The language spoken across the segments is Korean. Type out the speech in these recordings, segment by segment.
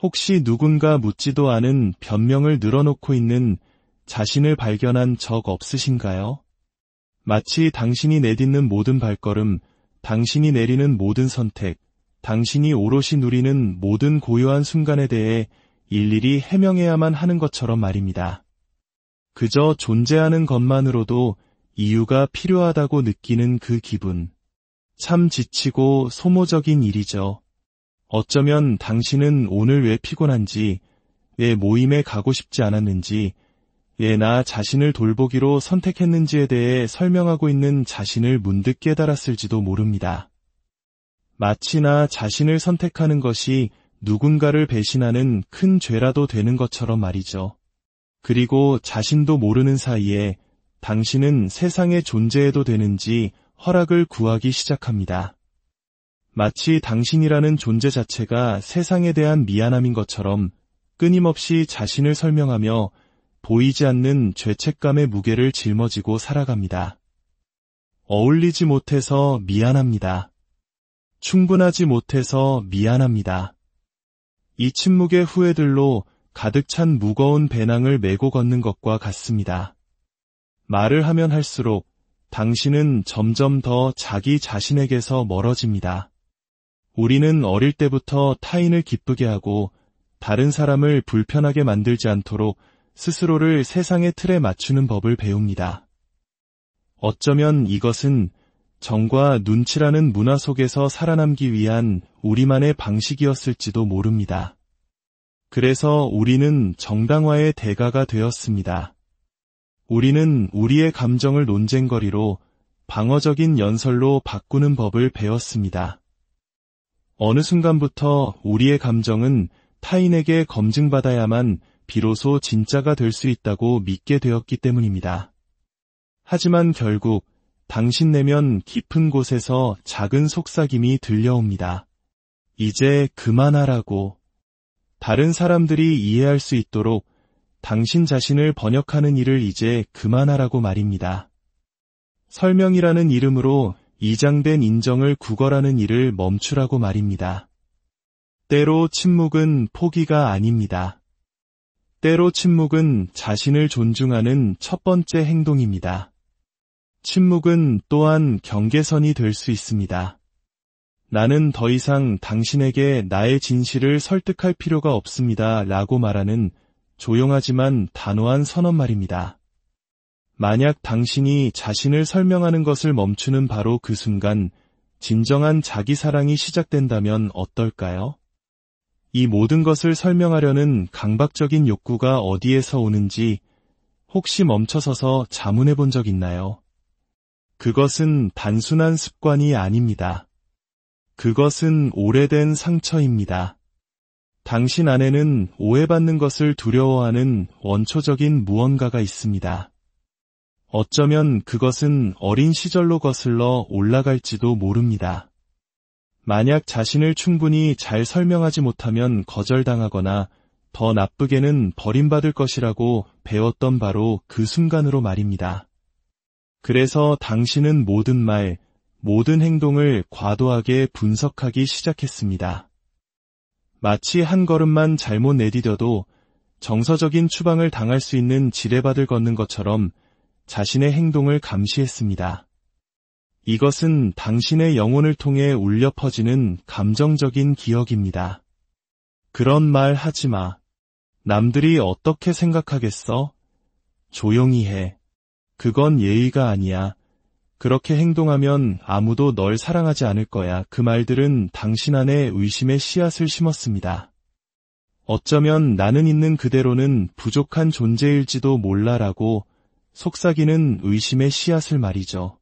혹시 누군가 묻지도 않은 변명을 늘어놓고 있는 자신을 발견한 적 없으신가요? 마치 당신이 내딛는 모든 발걸음, 당신이 내리는 모든 선택, 당신이 오롯이 누리는 모든 고요한 순간에 대해 일일이 해명해야만 하는 것처럼 말입니다. 그저 존재하는 것만으로도 이유가 필요하다고 느끼는 그 기분. 참 지치고 소모적인 일이죠. 어쩌면 당신은 오늘 왜 피곤한지, 왜 모임에 가고 싶지 않았는지, 왜 나 자신을 돌보기로 선택했는지에 대해 설명하고 있는 자신을 문득 깨달았을지도 모릅니다. 마치 나 자신을 선택하는 것이 누군가를 배신하는 큰 죄라도 되는 것처럼 말이죠. 그리고 자신도 모르는 사이에 당신은 세상에 존재해도 되는지 허락을 구하기 시작합니다. 마치 당신이라는 존재 자체가 세상에 대한 미안함인 것처럼 끊임없이 자신을 설명하며 보이지 않는 죄책감의 무게를 짊어지고 살아갑니다. 어울리지 못해서 미안합니다. 충분하지 못해서 미안합니다. 이 침묵의 후회들로 가득 찬 무거운 배낭을 메고 걷는 것과 같습니다. 말을 하면 할수록 당신은 점점 더 자기 자신에게서 멀어집니다. 우리는 어릴 때부터 타인을 기쁘게 하고 다른 사람을 불편하게 만들지 않도록 스스로를 세상의 틀에 맞추는 법을 배웁니다. 어쩌면 이것은 정과 눈치라는 문화 속에서 살아남기 위한 우리만의 방식이었을지도 모릅니다. 그래서 우리는 정당화의 대가가 되었습니다. 우리는 우리의 감정을 논쟁거리로 방어적인 연설로 바꾸는 법을 배웠습니다. 어느 순간부터 우리의 감정은 타인에게 검증받아야만 비로소 진짜가 될 수 있다고 믿게 되었기 때문입니다. 하지만 결국 당신 내면 깊은 곳에서 작은 속삭임이 들려옵니다. 이제 그만하라고. 다른 사람들이 이해할 수 있도록 당신 자신을 번역하는 일을 이제 그만하라고 말입니다. 설명이라는 이름으로 이장된 인정을 구걸하는 일을 멈추라고 말입니다. 때로 침묵은 포기가 아닙니다. 때로 침묵은 자신을 존중하는 첫 번째 행동입니다. 침묵은 또한 경계선이 될 수 있습니다. 나는 더 이상 당신에게 나의 진실을 설득할 필요가 없습니다. 라고 말하는 조용하지만 단호한 선언 말입니다. 만약 당신이 자신을 설명하는 것을 멈추는 바로 그 순간 진정한 자기 사랑이 시작된다면 어떨까요? 이 모든 것을 설명하려는 강박적인 욕구가 어디에서 오는지 혹시 멈춰서서 자문해 본 적 있나요? 그것은 단순한 습관이 아닙니다. 그것은 오래된 상처입니다. 당신 안에는 오해받는 것을 두려워하는 원초적인 무언가가 있습니다. 어쩌면 그것은 어린 시절로 거슬러 올라갈지도 모릅니다. 만약 자신을 충분히 잘 설명하지 못하면 거절당하거나 더 나쁘게는 버림받을 것이라고 배웠던 바로 그 순간으로 말입니다. 그래서 당신은 모든 말, 모든 행동을 과도하게 분석하기 시작했습니다. 마치 한 걸음만 잘못 내디뎌도 정서적인 추방을 당할 수 있는 지뢰밭을 걷는 것처럼 자신의 행동을 감시했습니다. 이것은 당신의 영혼을 통해 울려 퍼지는 감정적인 기억입니다. 그런 말 하지 마. 남들이 어떻게 생각하겠어? 조용히 해. 그건 예의가 아니야. 그렇게 행동하면 아무도 널 사랑하지 않을 거야. 그 말들은 당신 안에 의심의 씨앗을 심었습니다. 어쩌면 나는 있는 그대로는 부족한 존재일지도 몰라라고 속삭이는 의심의 씨앗을 말이죠.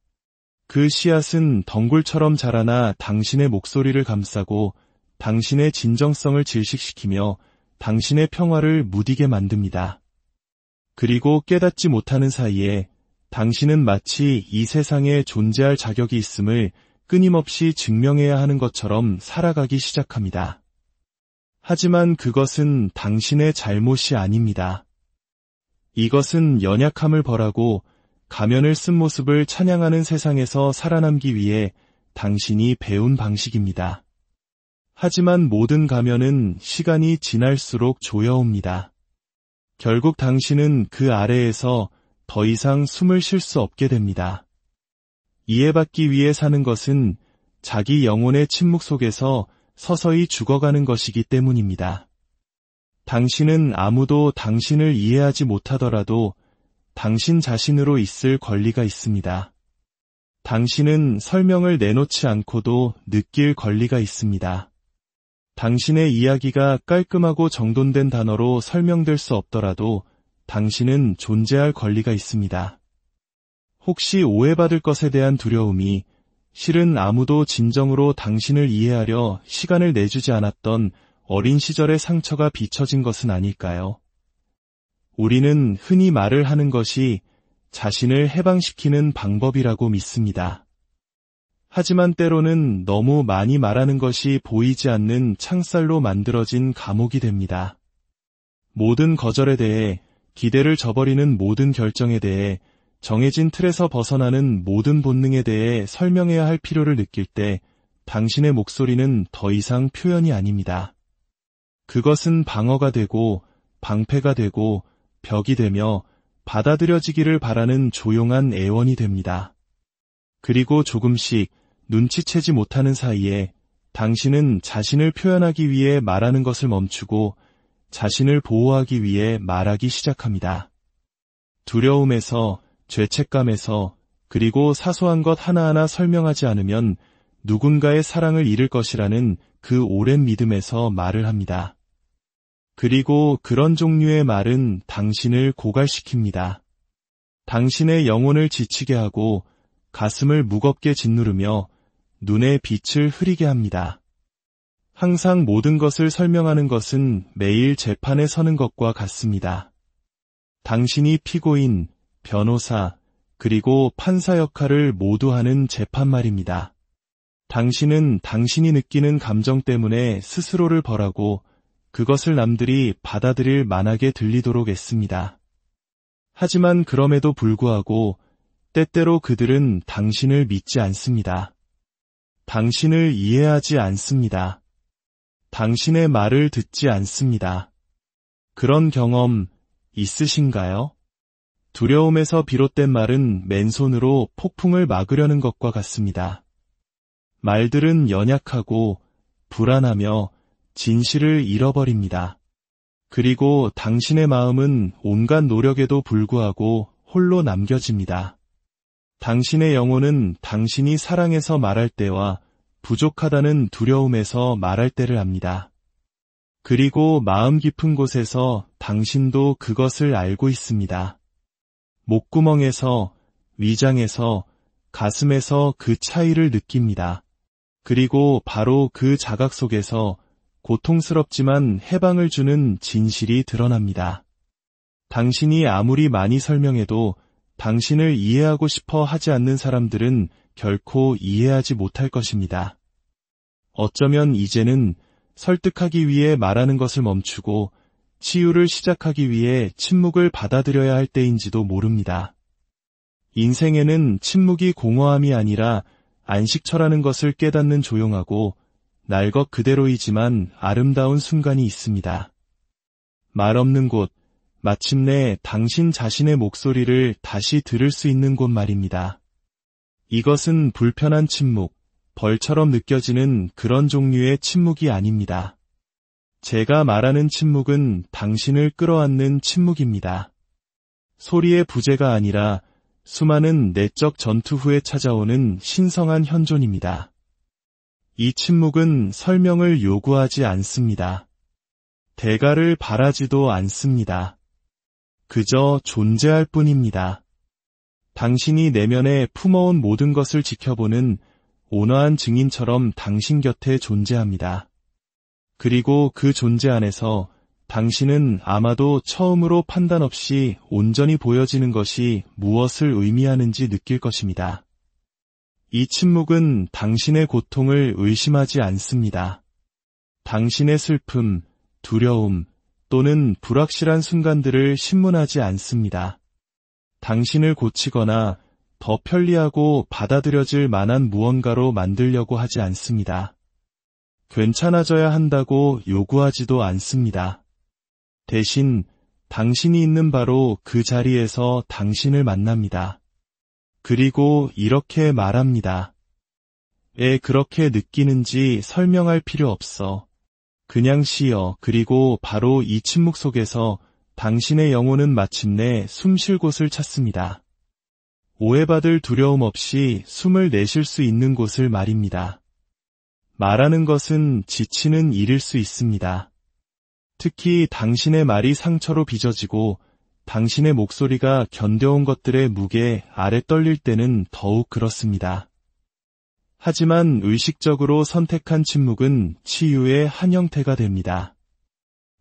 그 씨앗은 덩굴처럼 자라나 당신의 목소리를 감싸고 당신의 진정성을 질식시키며 당신의 평화를 무디게 만듭니다. 그리고 깨닫지 못하는 사이에 당신은 마치 이 세상에 존재할 자격이 있음을 끊임없이 증명해야 하는 것처럼 살아가기 시작합니다. 하지만 그것은 당신의 잘못이 아닙니다. 이것은 연약함을 벌하고 가면을 쓴 모습을 찬양하는 세상에서 살아남기 위해 당신이 배운 방식입니다. 하지만 모든 가면은 시간이 지날수록 조여옵니다. 결국 당신은 그 아래에서 더 이상 숨을 쉴 수 없게 됩니다. 이해받기 위해 사는 것은 자기 영혼의 침묵 속에서 서서히 죽어가는 것이기 때문입니다. 당신은 아무도 당신을 이해하지 못하더라도 당신 자신으로 있을 권리가 있습니다. 당신은 설명을 내놓지 않고도 느낄 권리가 있습니다. 당신의 이야기가 깔끔하고 정돈된 단어로 설명될 수 없더라도 당신은 존재할 권리가 있습니다. 혹시 오해받을 것에 대한 두려움이 실은 아무도 진정으로 당신을 이해하려 시간을 내주지 않았던 어린 시절의 상처가 비춰진 것은 아닐까요? 우리는 흔히 말을 하는 것이 자신을 해방시키는 방법이라고 믿습니다. 하지만 때로는 너무 많이 말하는 것이 보이지 않는 창살로 만들어진 감옥이 됩니다. 모든 거절에 대해, 기대를 저버리는 모든 결정에 대해, 정해진 틀에서 벗어나는 모든 본능에 대해 설명해야 할 필요를 느낄 때 당신의 목소리는 더 이상 표현이 아닙니다. 그것은 방어가 되고 방패가 되고 벽이 되며 받아들여지기를 바라는 조용한 애원이 됩니다. 그리고 조금씩 눈치채지 못하는 사이에 당신은 자신을 표현하기 위해 말하는 것을 멈추고 자신을 보호하기 위해 말하기 시작합니다. 두려움에서, 죄책감에서, 그리고 사소한 것 하나하나 설명하지 않으면 누군가의 사랑을 잃을 것이라는 그 오랜 믿음에서 말을 합니다. 그리고 그런 종류의 말은 당신을 고갈시킵니다. 당신의 영혼을 지치게 하고 가슴을 무겁게 짓누르며 눈의 빛을 흐리게 합니다. 항상 모든 것을 설명하는 것은 매일 재판에 서는 것과 같습니다. 당신이 피고인, 변호사, 그리고 판사 역할을 모두 하는 재판 말입니다. 당신은 당신이 느끼는 감정 때문에 스스로를 벌하고 그것을 남들이 받아들일 만하게 들리도록 애씁니다. 하지만 그럼에도 불구하고 때때로 그들은 당신을 믿지 않습니다. 당신을 이해하지 않습니다. 당신의 말을 듣지 않습니다. 그런 경험 있으신가요? 두려움에서 비롯된 말은 맨손으로 폭풍을 막으려는 것과 같습니다. 말들은 연약하고 불안하며 진실을 잃어버립니다. 그리고 당신의 마음은 온갖 노력에도 불구하고 홀로 남겨집니다. 당신의 영혼은 당신이 사랑해서 말할 때와 부족하다는 두려움에서 말할 때를 압니다. 그리고 마음 깊은 곳에서 당신도 그것을 알고 있습니다. 목구멍에서, 위장에서, 가슴에서 그 차이를 느낍니다. 그리고 바로 그 자각 속에서 고통스럽지만 해방을 주는 진실이 드러납니다. 당신이 아무리 많이 설명해도 당신을 이해하고 싶어 하지 않는 사람들은 결코 이해하지 못할 것입니다. 어쩌면 이제는 설득하기 위해 말하는 것을 멈추고 치유를 시작하기 위해 침묵을 받아들여야 할 때인지도 모릅니다. 인생에는 침묵이 공허함이 아니라 안식처라는 것을 깨닫는 조용하고 날 것 그대로이지만 아름다운 순간이 있습니다. 말 없는 곳, 마침내 당신 자신의 목소리를 다시 들을 수 있는 곳 말입니다. 이것은 불편한 침묵, 벌처럼 느껴지는 그런 종류의 침묵이 아닙니다. 제가 말하는 침묵은 당신을 끌어안는 침묵입니다. 소리의 부재가 아니라 수많은 내적 전투 후에 찾아오는 신성한 현존입니다. 이 침묵은 설명을 요구하지 않습니다. 대가를 바라지도 않습니다. 그저 존재할 뿐입니다. 당신이 내면에 품어온 모든 것을 지켜보는 온화한 증인처럼 당신 곁에 존재합니다. 그리고 그 존재 안에서 당신은 아마도 처음으로 판단 없이 온전히 보여지는 것이 무엇을 의미하는지 느낄 것입니다. 이 침묵은 당신의 고통을 의심하지 않습니다. 당신의 슬픔, 두려움 또는 불확실한 순간들을 신문하지 않습니다. 당신을 고치거나 더 편리하고 받아들여질 만한 무언가로 만들려고 하지 않습니다. 괜찮아져야 한다고 요구하지도 않습니다. 대신 당신이 있는 바로 그 자리에서 당신을 만납니다. 그리고 이렇게 말합니다. 왜 그렇게 느끼는지 설명할 필요 없어. 그냥 쉬어. 그리고 바로 이 침묵 속에서 당신의 영혼은 마침내 숨 쉴 곳을 찾습니다. 오해받을 두려움 없이 숨을 내쉴 수 있는 곳을 말입니다. 말하는 것은 지치는 일일 수 있습니다. 특히 당신의 말이 상처로 빚어지고 당신의 목소리가 견뎌온 것들의 무게 아래 떨릴 때는 더욱 그렇습니다. 하지만 의식적으로 선택한 침묵은 치유의 한 형태가 됩니다.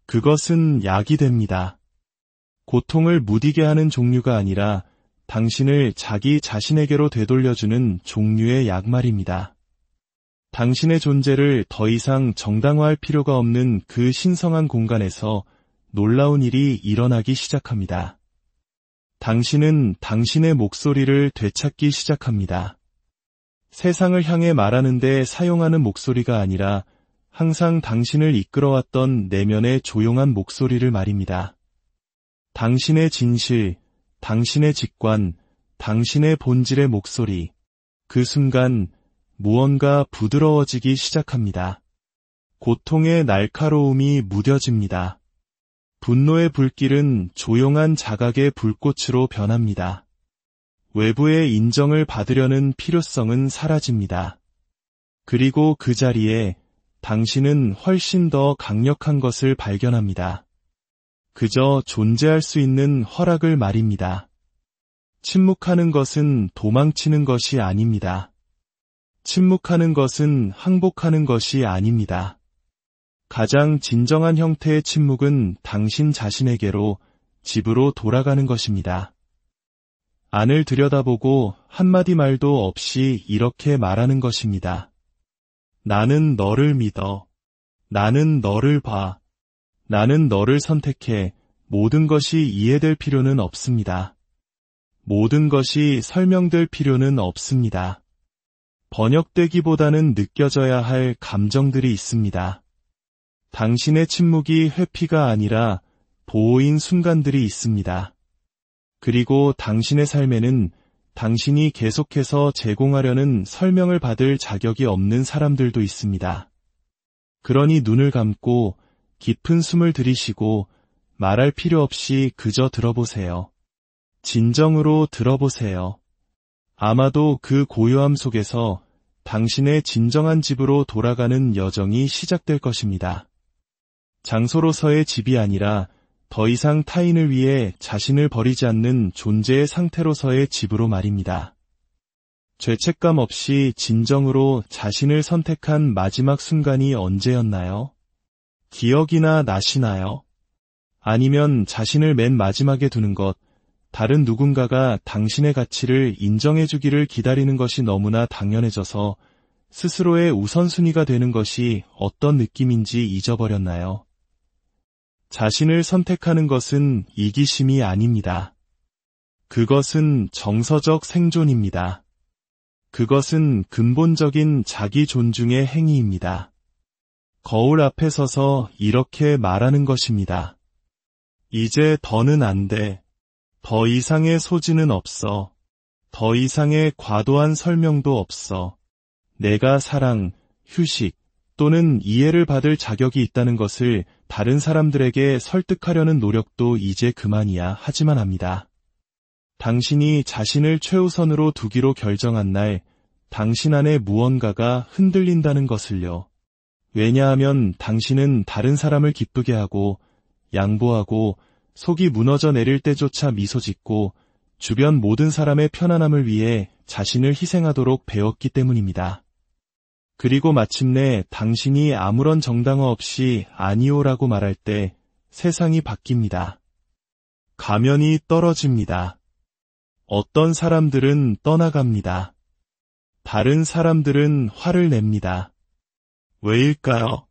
그것은 약이 됩니다. 고통을 무디게 하는 종류가 아니라 당신을 자기 자신에게로 되돌려주는 종류의 약 말입니다. 당신의 존재를 더 이상 정당화할 필요가 없는 그 신성한 공간에서 놀라운 일이 일어나기 시작합니다. 당신은 당신의 목소리를 되찾기 시작합니다. 세상을 향해 말하는데 사용하는 목소리가 아니라 항상 당신을 이끌어왔던 내면의 조용한 목소리를 말입니다. 당신의 진실, 당신의 직관, 당신의 본질의 목소리. 그 순간 무언가 부드러워지기 시작합니다. 고통의 날카로움이 무뎌집니다. 분노의 불길은 조용한 자각의 불꽃으로 변합니다. 외부의 인정을 받으려는 필요성은 사라집니다. 그리고 그 자리에 당신은 훨씬 더 강력한 것을 발견합니다. 그저 존재할 수 있는 허락을 말입니다. 침묵하는 것은 도망치는 것이 아닙니다. 침묵하는 것은 항복하는 것이 아닙니다. 가장 진정한 형태의 침묵은 당신 자신에게로, 집으로 돌아가는 것입니다. 안을 들여다보고 한마디 말도 없이 이렇게 말하는 것입니다. 나는 너를 믿어. 나는 너를 봐. 나는 너를 선택해. 모든 것이 이해될 필요는 없습니다. 모든 것이 설명될 필요는 없습니다. 번역되기보다는 느껴져야 할 감정들이 있습니다. 당신의 침묵이 회피가 아니라 보호인 순간들이 있습니다. 그리고 당신의 삶에는 당신이 계속해서 제공하려는 설명을 받을 자격이 없는 사람들도 있습니다. 그러니 눈을 감고 깊은 숨을 들이쉬고 말할 필요 없이 그저 들어보세요. 진정으로 들어보세요. 아마도 그 고요함 속에서 당신의 진정한 집으로 돌아가는 여정이 시작될 것입니다. 장소로서의 집이 아니라 더 이상 타인을 위해 자신을 버리지 않는 존재의 상태로서의 집으로 말입니다. 죄책감 없이 진정으로 자신을 선택한 마지막 순간이 언제였나요? 기억이나 나시나요? 아니면 자신을 맨 마지막에 두는 것, 다른 누군가가 당신의 가치를 인정해주기를 기다리는 것이 너무나 당연해져서 스스로의 우선순위가 되는 것이 어떤 느낌인지 잊어버렸나요? 자신을 선택하는 것은 이기심이 아닙니다. 그것은 정서적 생존입니다. 그것은 근본적인 자기 존중의 행위입니다. 거울 앞에 서서 이렇게 말하는 것입니다. 이제 더는 안 돼. 더 이상의 소지는 없어. 더 이상의 과도한 설명도 없어. 내가 사랑, 휴식 또는 이해를 받을 자격이 있다는 것을 다른 사람들에게 설득하려는 노력도 이제 그만이야 하지만 합니다. 당신이 자신을 최우선으로 두기로 결정한 날, 당신 안에 무언가가 흔들린다는 것을요. 왜냐하면 당신은 다른 사람을 기쁘게 하고, 양보하고, 속이 무너져 내릴 때조차 미소 짓고 주변 모든 사람의 편안함을 위해 자신을 희생하도록 배웠기 때문입니다. 그리고 마침내 당신이 아무런 정당화 없이 아니오라고 말할 때 세상이 바뀝니다. 가면이 떨어집니다. 어떤 사람들은 떠나갑니다. 다른 사람들은 화를 냅니다. 왜일까요?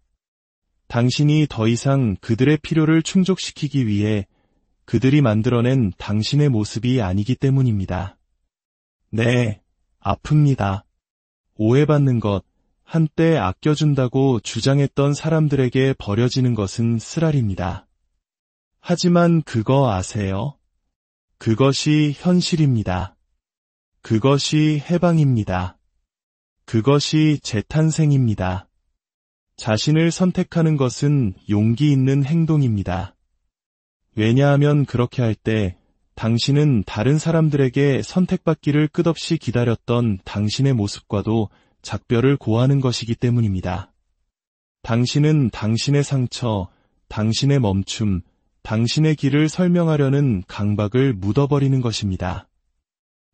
당신이 더 이상 그들의 필요를 충족시키기 위해 그들이 만들어낸 당신의 모습이 아니기 때문입니다. 네, 아픕니다. 오해받는 것, 한때 아껴준다고 주장했던 사람들에게 버려지는 것은 쓰라립니다. 하지만 그거 아세요? 그것이 현실입니다. 그것이 해방입니다. 그것이 재탄생입니다. 자신을 선택하는 것은 용기 있는 행동입니다. 왜냐하면 그렇게 할 때 당신은 다른 사람들에게 선택받기를 끝없이 기다렸던 당신의 모습과도 작별을 고하는 것이기 때문입니다. 당신은 당신의 상처, 당신의 멈춤, 당신의 길을 설명하려는 강박을 묻어버리는 것입니다.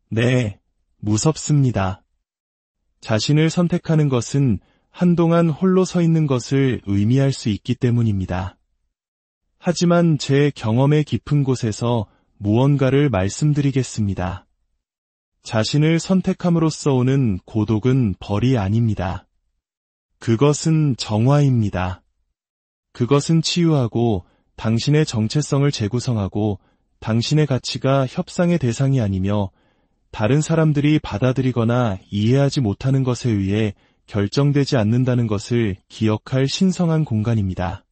네, 무섭습니다. 자신을 선택하는 것은 한동안 홀로 서 있는 것을 의미할 수 있기 때문입니다. 하지만 제 경험의 깊은 곳에서 무언가를 말씀드리겠습니다. 자신을 선택함으로써 오는 고독은 벌이 아닙니다. 그것은 정화입니다. 그것은 치유하고 당신의 정체성을 재구성하고 당신의 가치가 협상의 대상이 아니며 다른 사람들이 받아들이거나 이해하지 못하는 것에 의해 결정되지 않는다는 것을 기억할 신성한 공간입니다.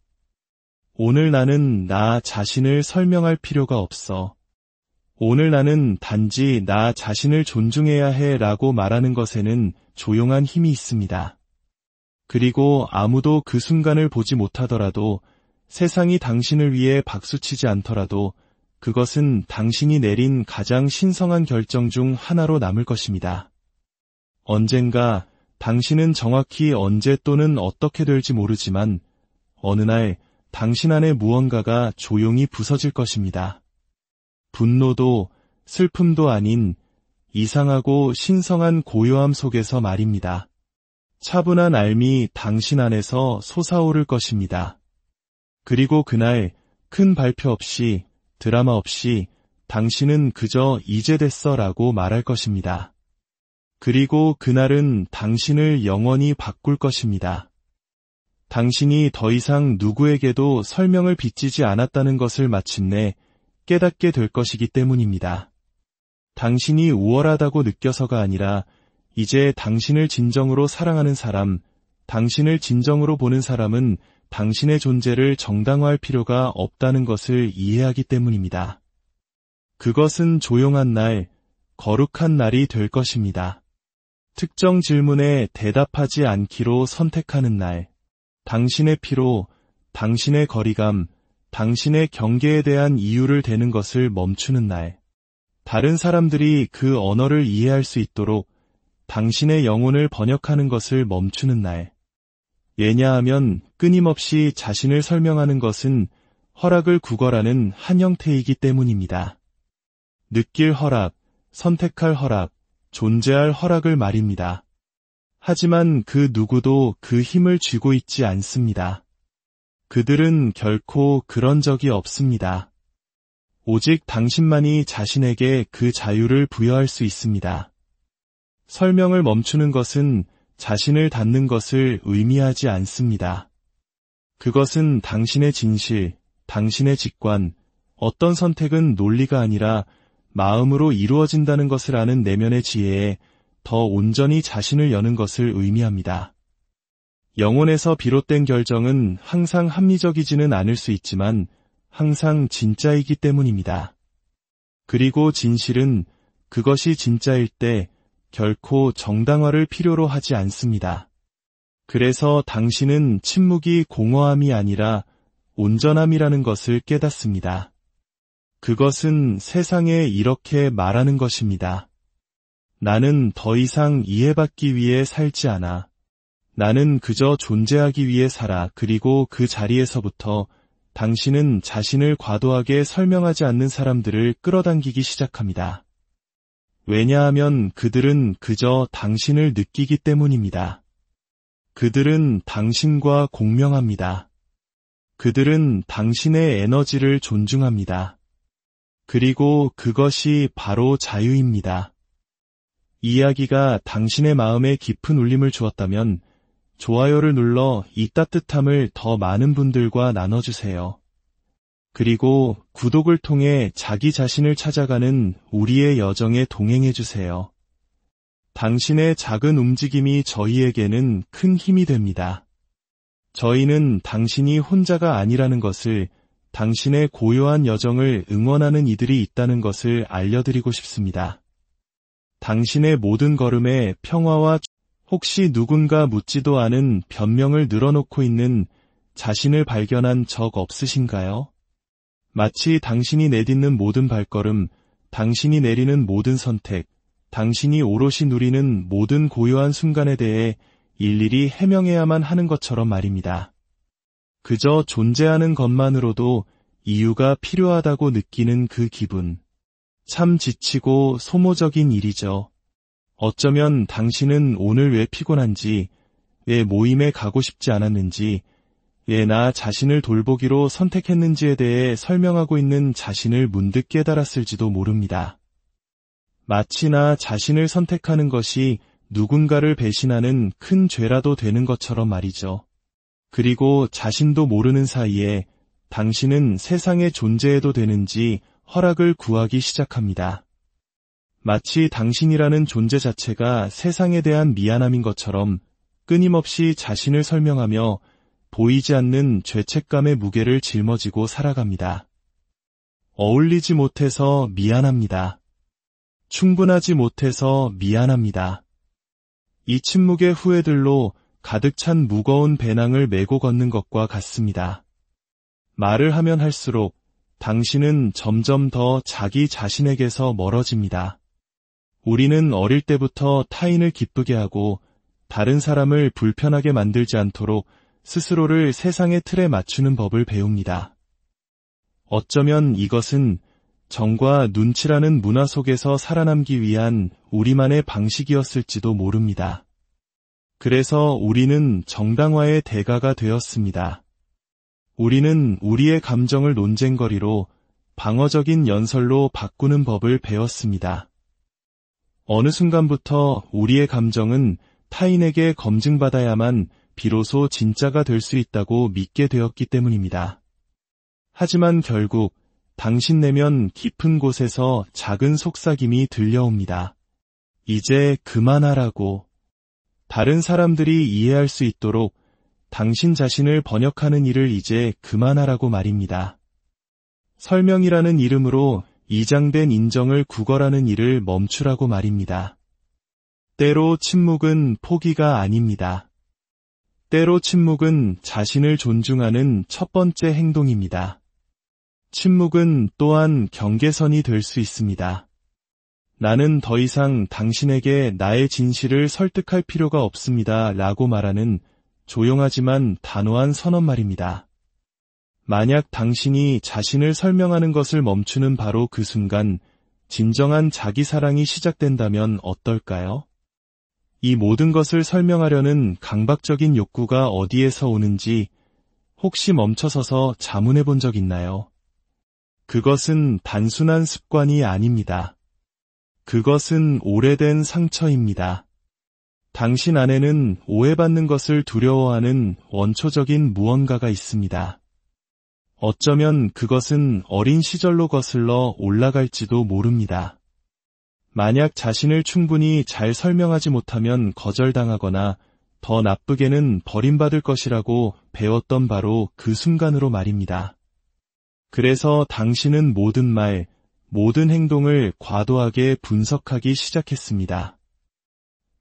오늘 나는 나 자신을 설명할 필요가 없어. 오늘 나는 단지 나 자신을 존중해야 해 라고 말하는 것에는 조용한 힘이 있습니다. 그리고 아무도 그 순간을 보지 못하더라도 세상이 당신을 위해 박수치지 않더라도 그것은 당신이 내린 가장 신성한 결정 중 하나로 남을 것입니다. 언젠가 당신은 정확히 언제 또는 어떻게 될지 모르지만 어느 날 당신 안에 무언가가 조용히 부서질 것입니다. 분노도 슬픔도 아닌 이상하고 신성한 고요함 속에서 말입니다. 차분한 알미 당신 안에서 솟아오를 것입니다. 그리고 그날 큰 발표 없이 드라마 없이 당신은 그저 이제 됐어 라고 말할 것입니다. 그리고 그날은 당신을 영원히 바꿀 것입니다. 당신이 더 이상 누구에게도 설명을 빚지지 않았다는 것을 마침내 깨닫게 될 것이기 때문입니다. 당신이 우월하다고 느껴서가 아니라 이제 당신을 진정으로 사랑하는 사람, 당신을 진정으로 보는 사람은 당신의 존재를 정당화할 필요가 없다는 것을 이해하기 때문입니다. 그것은 조용한 날, 거룩한 날이 될 것입니다. 특정 질문에 대답하지 않기로 선택하는 날, 당신의 피로, 당신의 거리감, 당신의 경계에 대한 이유를 대는 것을 멈추는 날, 다른 사람들이 그 언어를 이해할 수 있도록 당신의 영혼을 번역하는 것을 멈추는 날, 왜냐하면 끊임없이 자신을 설명하는 것은 허락을 구걸하는 한 형태이기 때문입니다. 느낄 허락, 선택할 허락, 존재할 허락을 말입니다. 하지만 그 누구도 그 힘을 쥐고 있지 않습니다. 그들은 결코 그런 적이 없습니다. 오직 당신만이 자신에게 그 자유를 부여할 수 있습니다. 설명을 멈추는 것은 자신을 닫는 것을 의미하지 않습니다. 그것은 당신의 진실, 당신의 직관, 어떤 선택은 논리가 아니라 마음으로 이루어진다는 것을 아는 내면의 지혜에 더 온전히 자신을 여는 것을 의미합니다. 영혼에서 비롯된 결정은 항상 합리적이지는 않을 수 있지만 항상 진짜이기 때문입니다. 그리고 진실은 그것이 진짜일 때 결코 정당화를 필요로 하지 않습니다. 그래서 당신은 침묵이 공허함이 아니라 온전함이라는 것을 깨닫습니다. 그것은 세상에 이렇게 말하는 것입니다. 나는 더 이상 이해받기 위해 살지 않아. 나는 그저 존재하기 위해 살아. 그리고 그 자리에서부터 당신은 자신을 과도하게 설명하지 않는 사람들을 끌어당기기 시작합니다. 왜냐하면 그들은 그저 당신을 느끼기 때문입니다. 그들은 당신과 공명합니다. 그들은 당신의 에너지를 존중합니다. 그리고 그것이 바로 자유입니다. 이야기가 당신의 마음에 깊은 울림을 주었다면 좋아요를 눌러 이 따뜻함을 더 많은 분들과 나눠주세요. 그리고 구독을 통해 자기 자신을 찾아가는 우리의 여정에 동행해주세요. 당신의 작은 움직임이 저희에게는 큰 힘이 됩니다. 저희는 당신이 혼자가 아니라는 것을, 당신의 고요한 여정을 응원하는 이들이 있다는 것을 알려드리고 싶습니다. 당신의 모든 걸음에 평화와 혹시 누군가 묻지도 않은 변명을 늘어놓고 있는 자신을 발견한 적 없으신가요? 마치 당신이 내딛는 모든 발걸음, 당신이 내리는 모든 선택, 당신이 오롯이 누리는 모든 고요한 순간에 대해 일일이 해명해야만 하는 것처럼 말입니다. 그저 존재하는 것만으로도 이유가 필요하다고 느끼는 그 기분. 참 지치고 소모적인 일이죠. 어쩌면 당신은 오늘 왜 피곤한지, 왜 모임에 가고 싶지 않았는지, 왜 나 자신을 돌보기로 선택했는지에 대해 설명하고 있는 자신을 문득 깨달았을지도 모릅니다. 마치 나 자신을 선택하는 것이 누군가를 배신하는 큰 죄라도 되는 것처럼 말이죠. 그리고 자신도 모르는 사이에 당신은 세상에 존재해도 되는지 허락을 구하기 시작합니다. 마치 당신이라는 존재 자체가 세상에 대한 미안함인 것처럼 끊임없이 자신을 설명하며 보이지 않는 죄책감의 무게를 짊어지고 살아갑니다. 어울리지 못해서 미안합니다. 충분하지 못해서 미안합니다. 이 침묵의 후회들로 가득 찬 무거운 배낭을 메고 걷는 것과 같습니다. 말을 하면 할수록 당신은 점점 더 자기 자신에게서 멀어집니다. 우리는 어릴 때부터 타인을 기쁘게 하고 다른 사람을 불편하게 만들지 않도록 스스로를 세상의 틀에 맞추는 법을 배웁니다. 어쩌면 이것은 정과 눈치라는 문화 속에서 살아남기 위한 우리만의 방식이었을지도 모릅니다. 그래서 우리는 정당화의 대가가 되었습니다. 우리는 우리의 감정을 논쟁거리로 방어적인 연설로 바꾸는 법을 배웠습니다. 어느 순간부터 우리의 감정은 타인에게 검증받아야만 비로소 진짜가 될 수 있다고 믿게 되었기 때문입니다. 하지만 결국 당신 내면 깊은 곳에서 작은 속삭임이 들려옵니다. 이제 그만하라고. 다른 사람들이 이해할 수 있도록 당신 자신을 번역하는 일을 이제 그만하라고 말입니다. 설명이라는 이름으로 이장된 인정을 구걸하는 일을 멈추라고 말입니다. 때로 침묵은 포기가 아닙니다. 때로 침묵은 자신을 존중하는 첫 번째 행동입니다. 침묵은 또한 경계선이 될 수 있습니다. 나는 더 이상 당신에게 나의 진실을 설득할 필요가 없습니다. 라고 말하는 조용하지만 단호한 선언 말입니다. 만약 당신이 자신을 설명하는 것을 멈추는 바로 그 순간 진정한 자기 사랑이 시작된다면 어떨까요? 이 모든 것을 설명하려는 강박적인 욕구가 어디에서 오는지 혹시 멈춰서서 자문해 본 적 있나요? 그것은 단순한 습관이 아닙니다. 그것은 오래된 상처입니다. 당신 안에는 오해받는 것을 두려워하는 원초적인 무언가가 있습니다. 어쩌면 그것은 어린 시절로 거슬러 올라갈지도 모릅니다. 만약 자신을 충분히 잘 설명하지 못하면 거절당하거나 더 나쁘게는 버림받을 것이라고 배웠던 바로 그 순간으로 말입니다. 그래서 당신은 모든 말, 모든 행동을 과도하게 분석하기 시작했습니다.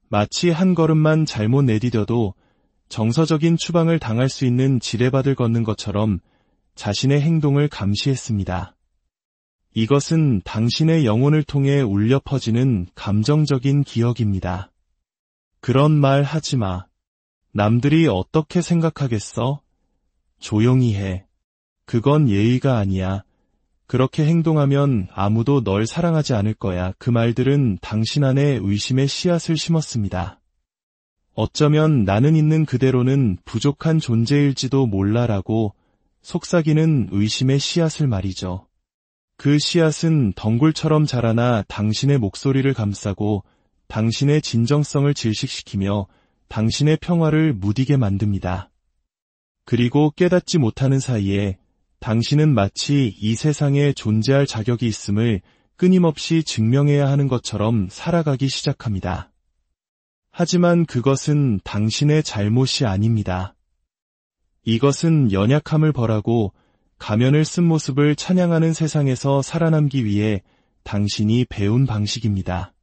마치 한 걸음만 잘못 내디뎌도 정서적인 추방을 당할 수 있는 지뢰밭을 걷는 것처럼 자신의 행동을 감시했습니다. 이것은 당신의 영혼을 통해 울려 퍼지는 감정적인 기억입니다. 그런 말 하지 마. 남들이 어떻게 생각하겠어? 조용히 해. 그건 예의가 아니야. 그렇게 행동하면 아무도 널 사랑하지 않을 거야. 그 말들은 당신 안에 의심의 씨앗을 심었습니다. 어쩌면 나는 있는 그대로는 부족한 존재일지도 몰라라고 속삭이는 의심의 씨앗을 말이죠. 그 씨앗은 덩굴처럼 자라나 당신의 목소리를 감싸고 당신의 진정성을 질식시키며 당신의 평화를 무디게 만듭니다. 그리고 깨닫지 못하는 사이에 당신은 마치 이 세상에 존재할 자격이 있음을 끊임없이 증명해야 하는 것처럼 살아가기 시작합니다. 하지만 그것은 당신의 잘못이 아닙니다. 이것은 연약함을 벌하고 가면을 쓴 모습을 찬양하는 세상에서 살아남기 위해 당신이 배운 방식입니다.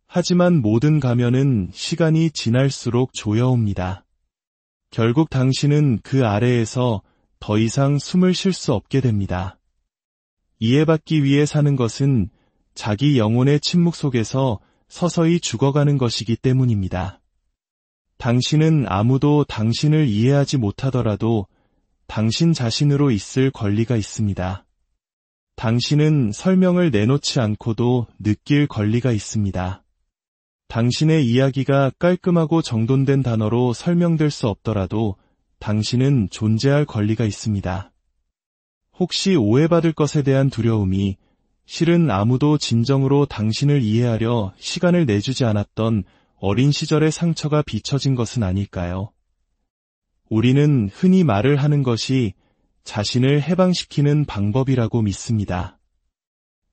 하지만 모든 가면은 시간이 지날수록 조여옵니다. 결국 당신은 그 아래에서 더 이상 숨을 쉴 수 없게 됩니다. 이해받기 위해 사는 것은 자기 영혼의 침묵 속에서 서서히 죽어가는 것이기 때문입니다. 당신은 아무도 당신을 이해하지 못하더라도 당신 자신으로 있을 권리가 있습니다. 당신은 설명을 내놓지 않고도 느낄 권리가 있습니다. 당신의 이야기가 깔끔하고 정돈된 단어로 설명될 수 없더라도 당신은 존재할 권리가 있습니다. 혹시 오해받을 것에 대한 두려움이 실은 아무도 진정으로 당신을 이해하려 시간을 내주지 않았던 어린 시절의 상처가 비춰진 것은 아닐까요? 우리는 흔히 말을 하는 것이 자신을 해방시키는 방법이라고 믿습니다.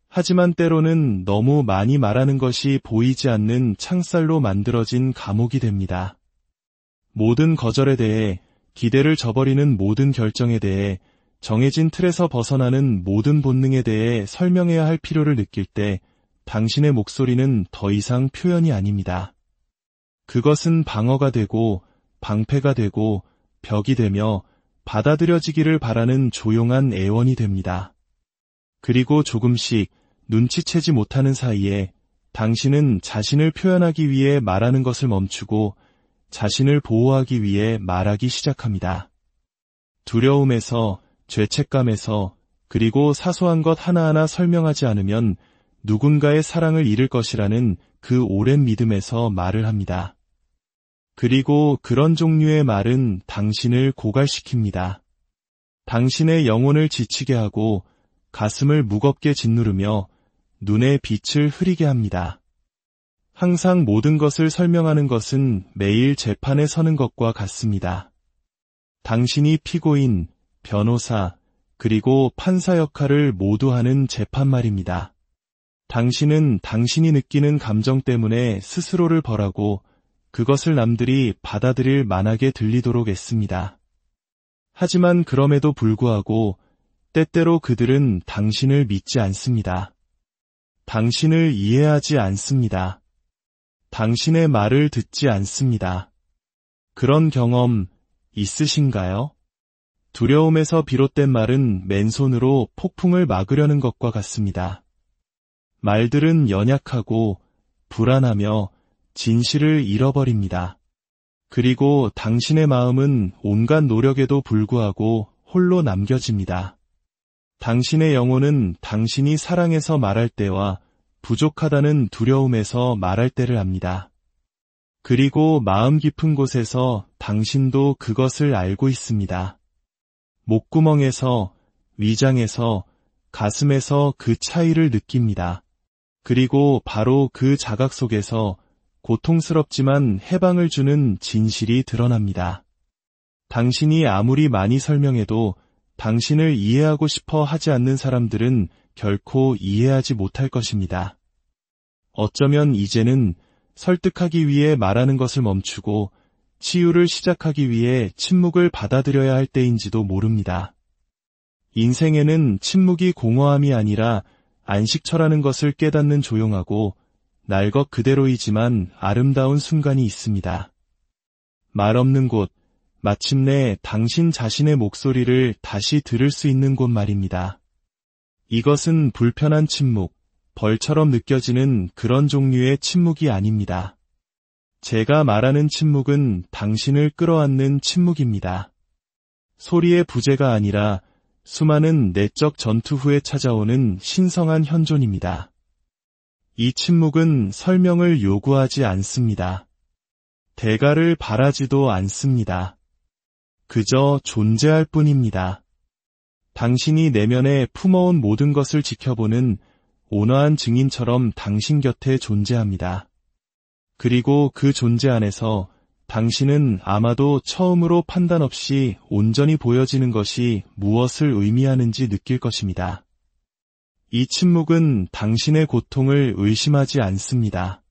하지만 때로는 너무 많이 말하는 것이 보이지 않는 창살로 만들어진 감옥이 됩니다. 모든 거절에 대해, 기대를 저버리는 모든 결정에 대해, 정해진 틀에서 벗어나는 모든 본능에 대해 설명해야 할 필요를 느낄 때 당신의 목소리는 더 이상 표현이 아닙니다. 그것은 방어가 되고 방패가 되고 벽이 되며 받아들여지기를 바라는 조용한 애원이 됩니다. 그리고 조금씩 눈치채지 못하는 사이에 당신은 자신을 표현하기 위해 말하는 것을 멈추고 자신을 보호하기 위해 말하기 시작합니다. 두려움에서, 죄책감에서, 그리고 사소한 것 하나하나 설명하지 않으면 누군가의 사랑을 잃을 것이라는 그 오랜 믿음에서 말을 합니다. 그리고 그런 종류의 말은 당신을 고갈시킵니다. 당신의 영혼을 지치게 하고 가슴을 무겁게 짓누르며 눈에 빛을 흐리게 합니다. 항상 모든 것을 설명하는 것은 매일 재판에 서는 것과 같습니다. 당신이 피고인, 변호사, 그리고 판사 역할을 모두 하는 재판 말입니다. 당신은 당신이 느끼는 감정 때문에 스스로를 벌하고 그것을 남들이 받아들일 만하게 들리도록 애씁니다. 하지만 그럼에도 불구하고 때때로 그들은 당신을 믿지 않습니다. 당신을 이해하지 않습니다. 당신의 말을 듣지 않습니다. 그런 경험 있으신가요? 두려움에서 비롯된 말은 맨손으로 폭풍을 막으려는 것과 같습니다. 말들은 연약하고 불안하며 진실을 잃어버립니다. 그리고 당신의 마음은 온갖 노력에도 불구하고 홀로 남겨집니다. 당신의 영혼은 당신이 사랑해서 말할 때와 부족하다는 두려움에서 말할 때를 압니다. 그리고 마음 깊은 곳에서 당신도 그것을 알고 있습니다. 목구멍에서, 위장에서, 가슴에서 그 차이를 느낍니다. 그리고 바로 그 자각 속에서 고통스럽지만 해방을 주는 진실이 드러납니다. 당신이 아무리 많이 설명해도 당신을 이해하고 싶어 하지 않는 사람들은 결코 이해하지 못할 것입니다. 어쩌면 이제는 설득하기 위해 말하는 것을 멈추고 치유를 시작하기 위해 침묵을 받아들여야 할 때인지도 모릅니다. 인생에는 침묵이 공허함이 아니라 안식처라는 것을 깨닫는 조용하고 날 것 그대로이지만 아름다운 순간이 있습니다. 말 없는 곳, 마침내 당신 자신의 목소리를 다시 들을 수 있는 곳 말입니다. 이것은 불편한 침묵, 벌처럼 느껴지는 그런 종류의 침묵이 아닙니다. 제가 말하는 침묵은 당신을 끌어안는 침묵입니다. 소리의 부재가 아니라 수많은 내적 전투 후에 찾아오는 신성한 현존입니다. 이 침묵은 설명을 요구하지 않습니다. 대가를 바라지도 않습니다. 그저 존재할 뿐입니다. 당신이 내면에 품어온 모든 것을 지켜보는 온화한 증인처럼 당신 곁에 존재합니다. 그리고 그 존재 안에서 당신은 아마도 처음으로 판단 없이 온전히 보여지는 것이 무엇을 의미하는지 느낄 것입니다. 이 침묵은 당신의 고통을 의심하지 않습니다.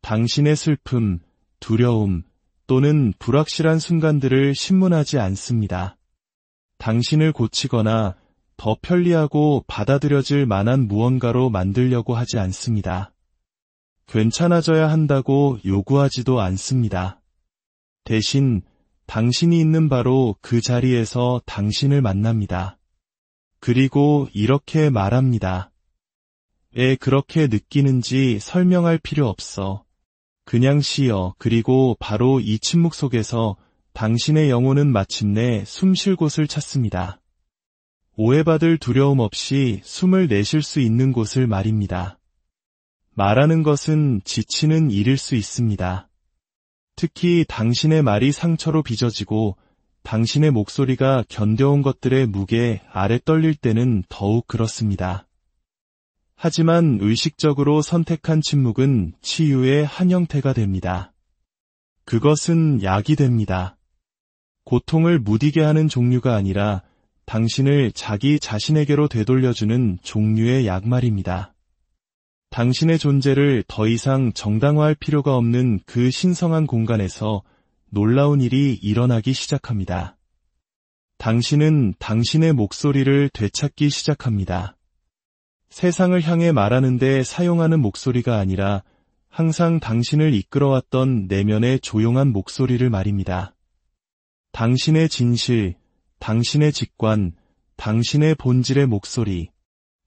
당신의 슬픔, 두려움 또는 불확실한 순간들을 신문하지 않습니다. 당신을 고치거나 더 편리하고 받아들여질 만한 무언가로 만들려고 하지 않습니다. 괜찮아져야 한다고 요구하지도 않습니다. 대신 당신이 있는 바로 그 자리에서 당신을 만납니다. 그리고 이렇게 말합니다. 왜 그렇게 느끼는지 설명할 필요 없어. 그냥 쉬어. 그리고 바로 이 침묵 속에서 당신의 영혼은 마침내 숨 쉴 곳을 찾습니다. 오해받을 두려움 없이 숨을 내쉴 수 있는 곳을 말입니다. 말하는 것은 지치는 일일 수 있습니다. 특히 당신의 말이 상처로 빚어지고 당신의 목소리가 견뎌온 것들의 무게 아래 떨릴 때는 더욱 그렇습니다. 하지만 의식적으로 선택한 침묵은 치유의 한 형태가 됩니다. 그것은 약이 됩니다. 고통을 무디게 하는 종류가 아니라 당신을 자기 자신에게로 되돌려주는 종류의 약 말입니다. 당신의 존재를 더 이상 정당화할 필요가 없는 그 신성한 공간에서 놀라운 일이 일어나기 시작합니다. 당신은 당신의 목소리를 되찾기 시작합니다. 세상을 향해 말하는데 사용하는 목소리가 아니라 항상 당신을 이끌어왔던 내면의 조용한 목소리를 말입니다. 당신의 진실, 당신의 직관, 당신의 본질의 목소리.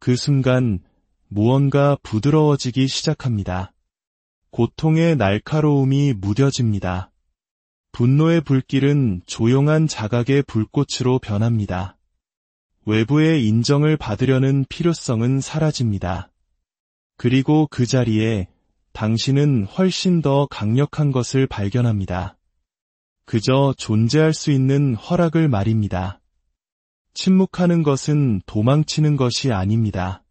그 순간 무언가 부드러워지기 시작합니다. 고통의 날카로움이 무뎌집니다. 분노의 불길은 조용한 자각의 불꽃으로 변합니다. 외부의 인정을 받으려는 필요성은 사라집니다. 그리고 그 자리에 당신은 훨씬 더 강력한 것을 발견합니다. 그저 존재할 수 있는 허락을 말입니다. 침묵하는 것은 도망치는 것이 아닙니다.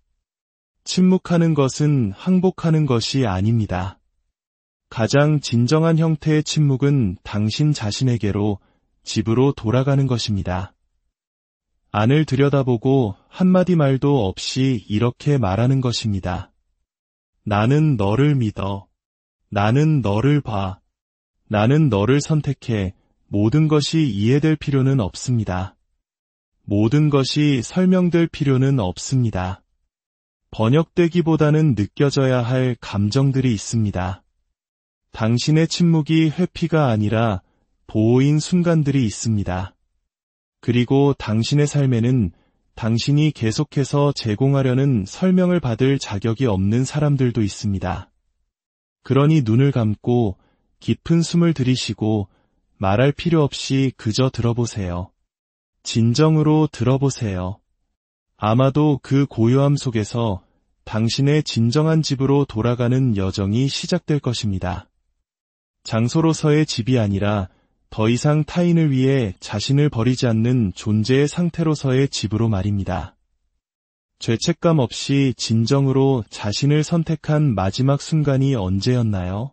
침묵하는 것은 항복하는 것이 아닙니다. 가장 진정한 형태의 침묵은 당신 자신에게로, 집으로 돌아가는 것입니다. 안을 들여다보고 한마디 말도 없이 이렇게 말하는 것입니다. 나는 너를 믿어. 나는 너를 봐. 나는 너를 선택해. 모든 것이 이해될 필요는 없습니다. 모든 것이 설명될 필요는 없습니다. 번역되기보다는 느껴져야 할 감정들이 있습니다. 당신의 침묵이 회피가 아니라 보호인 순간들이 있습니다. 그리고 당신의 삶에는 당신이 계속해서 제공하려는 설명을 받을 자격이 없는 사람들도 있습니다. 그러니 눈을 감고 깊은 숨을 들이쉬고 말할 필요 없이 그저 들어보세요. 진정으로 들어보세요. 아마도 그 고요함 속에서 당신의 진정한 집으로 돌아가는 여정이 시작될 것입니다. 장소로서의 집이 아니라 더 이상 타인을 위해 자신을 버리지 않는 존재의 상태로서의 집으로 말입니다. 죄책감 없이 진정으로 자신을 선택한 마지막 순간이 언제였나요?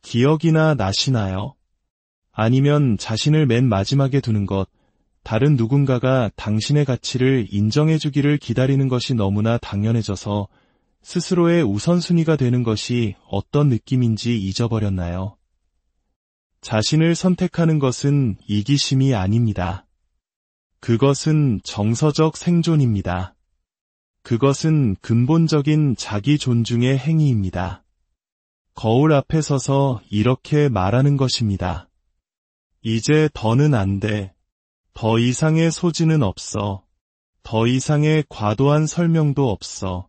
기억이나 나시나요? 아니면 자신을 맨 마지막에 두는 것, 다른 누군가가 당신의 가치를 인정해주기를 기다리는 것이 너무나 당연해져서 스스로의 우선순위가 되는 것이 어떤 느낌인지 잊어버렸나요? 자신을 선택하는 것은 이기심이 아닙니다. 그것은 정서적 생존입니다. 그것은 근본적인 자기 존중의 행위입니다. 거울 앞에 서서 이렇게 말하는 것입니다. 이제 더는 안 돼. 더 이상의 소지는 없어. 더 이상의 과도한 설명도 없어.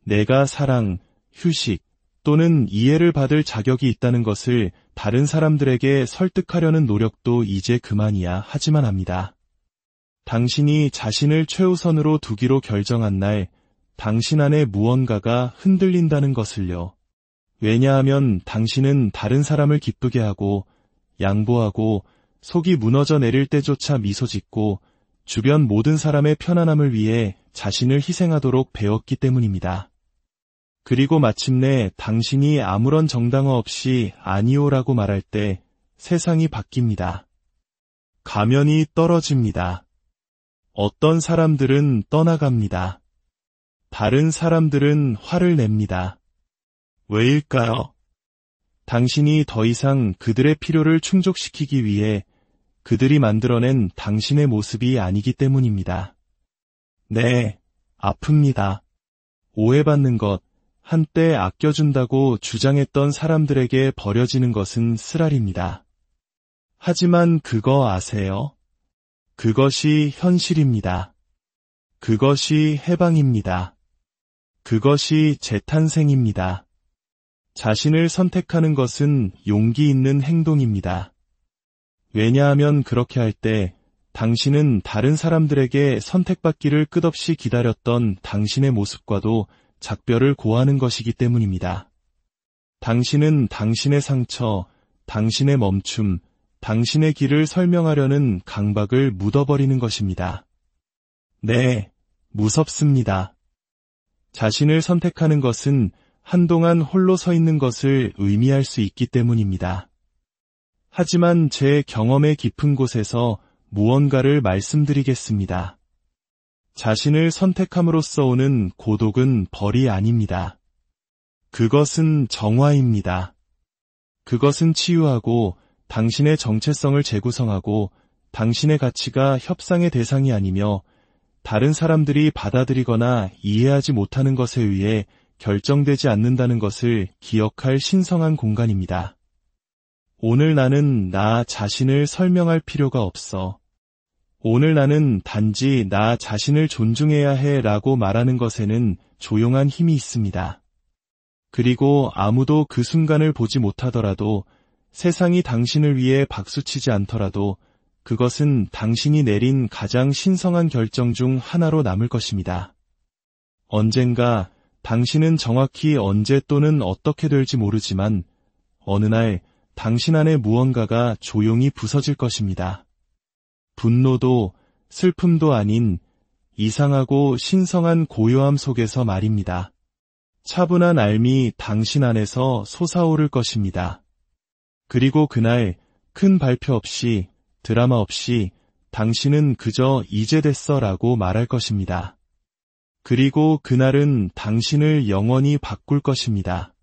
내가 사랑, 휴식 또는 이해를 받을 자격이 있다는 것을 다른 사람들에게 설득하려는 노력도 이제 그만이야 하지만 합니다. 당신이 자신을 최우선으로 두기로 결정한 날, 당신 안에 무언가가 흔들린다는 것을요. 왜냐하면 당신은 다른 사람을 기쁘게 하고, 양보하고, 속이 무너져 내릴 때조차 미소 짓고, 주변 모든 사람의 편안함을 위해 자신을 희생하도록 배웠기 때문입니다. 그리고 마침내 당신이 아무런 정당화 없이 아니오라고 말할 때 세상이 바뀝니다. 가면이 떨어집니다. 어떤 사람들은 떠나갑니다. 다른 사람들은 화를 냅니다. 왜일까요? 당신이 더 이상 그들의 필요를 충족시키기 위해 그들이 만들어낸 당신의 모습이 아니기 때문입니다. 네, 아픕니다. 오해받는 것, 한때 아껴준다고 주장했던 사람들에게 버려지는 것은 쓰라립니다. 하지만 그거 아세요? 그것이 현실입니다. 그것이 해방입니다. 그것이 재탄생입니다. 자신을 선택하는 것은 용기 있는 행동입니다. 왜냐하면 그렇게 할 때 당신은 다른 사람들에게 선택받기를 끝없이 기다렸던 당신의 모습과도 작별을 고하는 것이기 때문입니다. 당신은 당신의 상처, 당신의 멈춤, 당신의 길을 설명하려는 강박을 묻어버리는 것입니다. 네, 무섭습니다. 자신을 선택하는 것은 한동안 홀로 서 있는 것을 의미할 수 있기 때문입니다. 하지만 제 경험의 깊은 곳에서 무언가를 말씀드리겠습니다. 자신을 선택함으로써 오는 고독은 벌이 아닙니다. 그것은 정화입니다. 그것은 치유하고 당신의 정체성을 재구성하고 당신의 가치가 협상의 대상이 아니며 다른 사람들이 받아들이거나 이해하지 못하는 것에 의해 결정되지 않는다는 것을 기억할 신성한 공간입니다. 오늘 나는 나 자신을 설명할 필요가 없어. 오늘 나는 단지 나 자신을 존중해야 해 라고 말하는 것에는 조용한 힘이 있습니다. 그리고 아무도 그 순간을 보지 못하더라도 세상이 당신을 위해 박수치지 않더라도 그것은 당신이 내린 가장 신성한 결정 중 하나로 남을 것입니다. 언젠가 당신은 정확히 언제 또는 어떻게 될지 모르지만 어느 날 당신 안에 무언가가 조용히 부서질 것입니다. 분노도 슬픔도 아닌 이상하고 신성한 고요함 속에서 말입니다. 차분한 알미 당신 안에서 솟아오를 것입니다. 그리고 그날 큰 발표 없이 드라마 없이 당신은 그저 이제 됐어 라고 말할 것입니다. 그리고 그날은 당신을 영원히 바꿀 것입니다.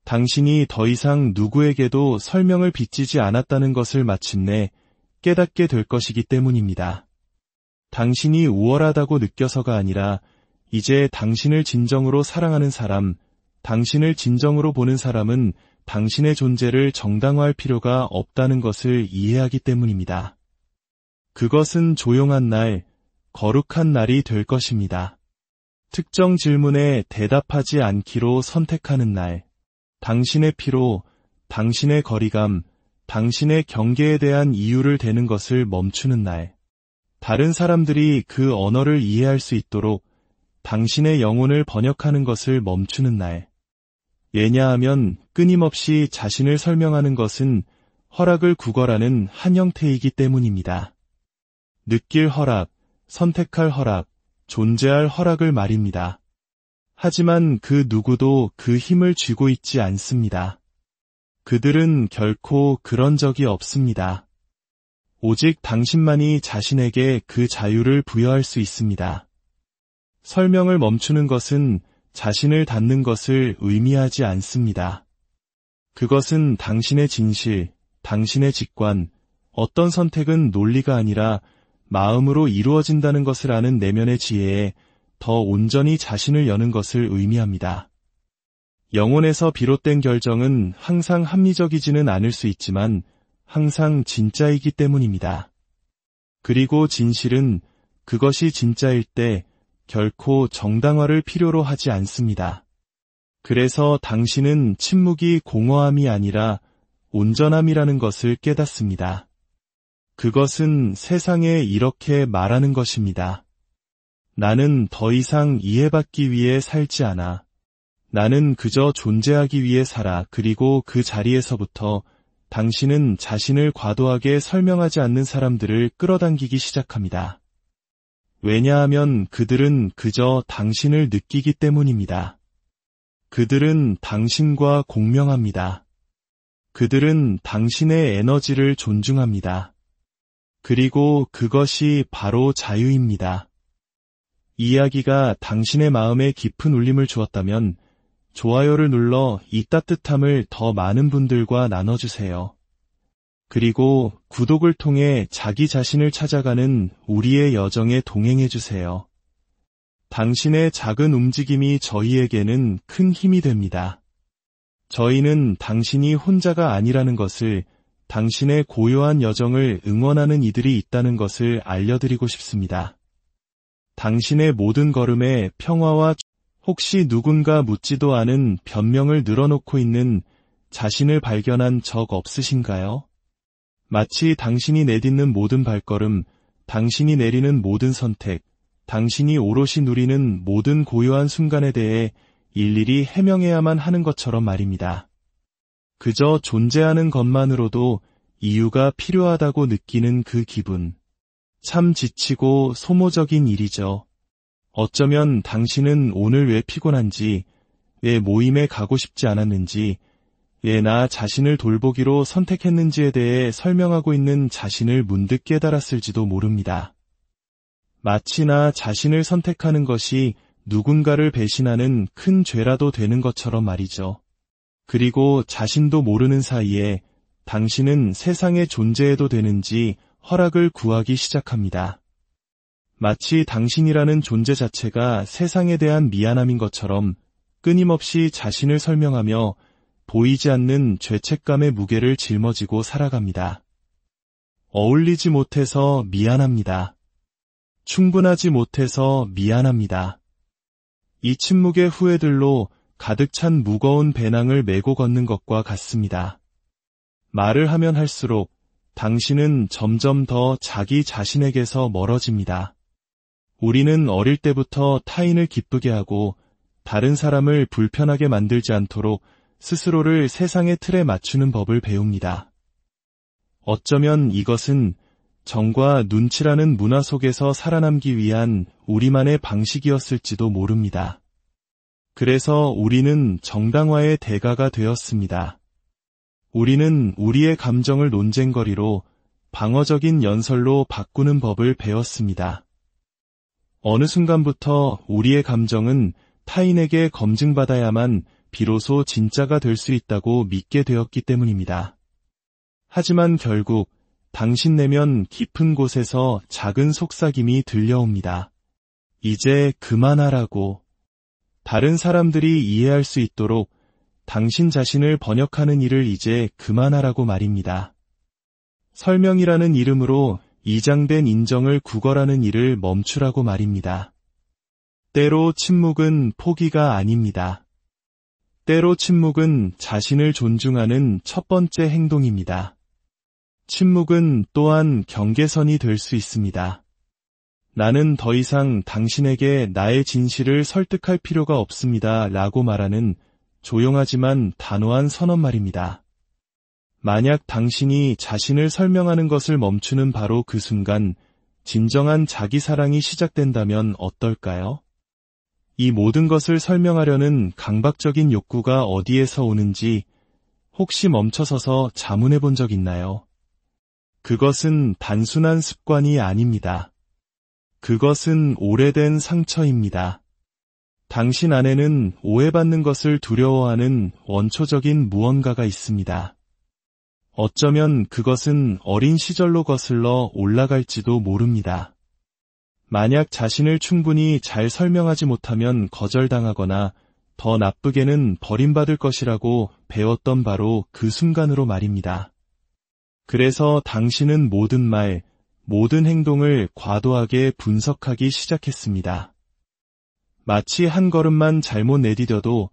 당신이 더 이상 누구에게도 설명을 빚지지 않았다는 것을 마침내 깨닫게 될 것이기 때문입니다. 당신이 우월하다고 느껴서가 아니라 이제 당신을 진정으로 사랑하는 사람, 당신을 진정으로 보는 사람은 당신의 존재를 정당화할 필요가 없다는 것을 이해하기 때문입니다. 그것은 조용한 날, 거룩한 날이 될 것입니다. 특정 질문에 대답하지 않기로 선택하는 날, 당신의 피로, 당신의 거리감, 당신의 경계에 대한 이유를 대는 것을 멈추는 날, 다른 사람들이 그 언어를 이해할 수 있도록 당신의 영혼을 번역하는 것을 멈추는 날, 왜냐하면 끊임없이 자신을 설명하는 것은 허락을 구걸하는 한 형태이기 때문입니다. 느낄 허락, 선택할 허락, 존재할 허락을 말입니다. 하지만 그 누구도 그 힘을 쥐고 있지 않습니다. 그들은 결코 그런 적이 없습니다. 오직 당신만이 자신에게 그 자유를 부여할 수 있습니다. 설명을 멈추는 것은 자신을 닫는 것을 의미하지 않습니다. 그것은 당신의 진실, 당신의 직관, 어떤 선택은 논리가 아니라 마음으로 이루어진다는 것을 아는 내면의 지혜에 더 온전히 자신을 여는 것을 의미합니다. 영혼에서 비롯된 결정은 항상 합리적이지는 않을 수 있지만 항상 진짜이기 때문입니다. 그리고 진실은 그것이 진짜일 때 결코 정당화를 필요로 하지 않습니다. 그래서 당신은 침묵이 공허함이 아니라 온전함이라는 것을 깨닫습니다. 그것은 세상에 이렇게 말하는 것입니다. 나는 더 이상 이해받기 위해 살지 않아. 나는 그저 존재하기 위해 살아. 그리고 그 자리에서부터 당신은 자신을 과도하게 설명하지 않는 사람들을 끌어당기기 시작합니다. 왜냐하면 그들은 그저 당신을 느끼기 때문입니다. 그들은 당신과 공명합니다. 그들은 당신의 에너지를 존중합니다. 그리고 그것이 바로 자유입니다. 이야기가 당신의 마음에 깊은 울림을 주었다면 좋아요를 눌러 이 따뜻함을 더 많은 분들과 나눠주세요. 그리고 구독을 통해 자기 자신을 찾아가는 우리의 여정에 동행해주세요. 당신의 작은 움직임이 저희에게는 큰 힘이 됩니다. 저희는 당신이 혼자가 아니라는 것을, 당신의 고요한 여정을 응원하는 이들이 있다는 것을 알려드리고 싶습니다. 당신의 모든 걸음에 평화와 혹시 누군가 묻지도 않은 변명을 늘어놓고 있는 자신을 발견한 적 없으신가요? 마치 당신이 내딛는 모든 발걸음, 당신이 내리는 모든 선택, 당신이 오롯이 누리는 모든 고요한 순간에 대해 일일이 해명해야만 하는 것처럼 말입니다. 그저 존재하는 것만으로도 이유가 필요하다고 느끼는 그 기분. 참 지치고 소모적인 일이죠. 어쩌면 당신은 오늘 왜 피곤한지, 왜 모임에 가고 싶지 않았는지, 왜 나 자신을 돌보기로 선택했는지에 대해 설명하고 있는 자신을 문득 깨달았을지도 모릅니다. 마치 나 자신을 선택하는 것이 누군가를 배신하는 큰 죄라도 되는 것처럼 말이죠. 그리고 자신도 모르는 사이에 당신은 세상에 존재해도 되는지 허락을 구하기 시작합니다. 마치 당신이라는 존재 자체가 세상에 대한 미안함인 것처럼 끊임없이 자신을 설명하며 보이지 않는 죄책감의 무게를 짊어지고 살아갑니다. 어울리지 못해서 미안합니다. 충분하지 못해서 미안합니다. 이 침묵의 후회들로 가득 찬 무거운 배낭을 메고 걷는 것과 같습니다. 말을 하면 할수록 당신은 점점 더 자기 자신에게서 멀어집니다. 우리는 어릴 때부터 타인을 기쁘게 하고 다른 사람을 불편하게 만들지 않도록 스스로를 세상의 틀에 맞추는 법을 배웁니다. 어쩌면 이것은 정과 눈치라는 문화 속에서 살아남기 위한 우리만의 방식이었을지도 모릅니다. 그래서 우리는 정당화의 대가가 되었습니다. 우리는 우리의 감정을 논쟁거리로 방어적인 연설로 바꾸는 법을 배웠습니다. 어느 순간부터 우리의 감정은 타인에게 검증받아야만 비로소 진짜가 될 수 있다고 믿게 되었기 때문입니다. 하지만 결국 당신 내면 깊은 곳에서 작은 속삭임이 들려옵니다. 이제 그만하라고. 다른 사람들이 이해할 수 있도록 당신 자신을 번역하는 일을 이제 그만하라고 말입니다. 설명이라는 이름으로 이장된 인정을 구걸하는 일을 멈추라고 말입니다. 때로 침묵은 포기가 아닙니다. 때로 침묵은 자신을 존중하는 첫 번째 행동입니다. 침묵은 또한 경계선이 될 수 있습니다. 나는 더 이상 당신에게 나의 진실을 설득할 필요가 없습니다. 라고 말하는 조용하지만 단호한 선언 말입니다. 만약 당신이 자신을 설명하는 것을 멈추는 바로 그 순간 진정한 자기 사랑이 시작된다면 어떨까요? 이 모든 것을 설명하려는 강박적인 욕구가 어디에서 오는지 혹시 멈춰서서 자문해 본 적 있나요? 그것은 단순한 습관이 아닙니다. 그것은 오래된 상처입니다. 당신 안에는 오해받는 것을 두려워하는 원초적인 무언가가 있습니다. 어쩌면 그것은 어린 시절로 거슬러 올라갈지도 모릅니다. 만약 자신을 충분히 잘 설명하지 못하면 거절당하거나 더 나쁘게는 버림받을 것이라고 배웠던 바로 그 순간으로 말입니다. 그래서 당신은 모든 말, 모든 행동을 과도하게 분석하기 시작했습니다. 마치 한 걸음만 잘못 내디뎌도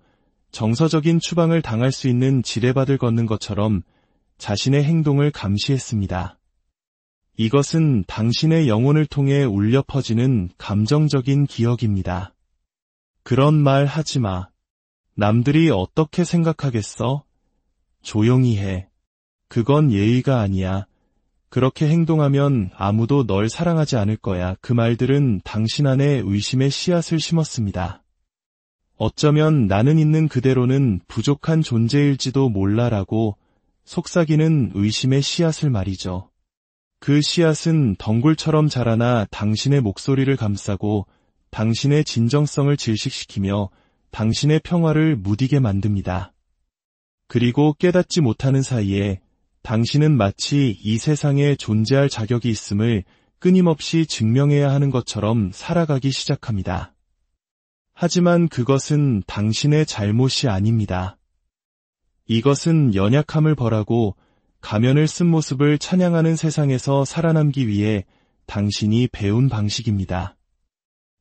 정서적인 추방을 당할 수 있는 지뢰밭을 걷는 것처럼 자신의 행동을 감시했습니다. 이것은 당신의 영혼을 통해 울려 퍼지는 감정적인 기억입니다. 그런 말 하지 마. 남들이 어떻게 생각하겠어? 조용히 해. 그건 예의가 아니야. 그렇게 행동하면 아무도 널 사랑하지 않을 거야. 그 말들은 당신 안에 의심의 씨앗을 심었습니다. 어쩌면 나는 있는 그대로는 부족한 존재일지도 몰라라고 속삭이는 의심의 씨앗을 말이죠. 그 씨앗은 덩굴처럼 자라나 당신의 목소리를 감싸고 당신의 진정성을 질식시키며 당신의 평화를 무디게 만듭니다. 그리고 깨닫지 못하는 사이에 당신은 마치 이 세상에 존재할 자격이 있음을 끊임없이 증명해야 하는 것처럼 살아가기 시작합니다. 하지만 그것은 당신의 잘못이 아닙니다. 이것은 연약함을 벌하고 가면을 쓴 모습을 찬양하는 세상에서 살아남기 위해 당신이 배운 방식입니다.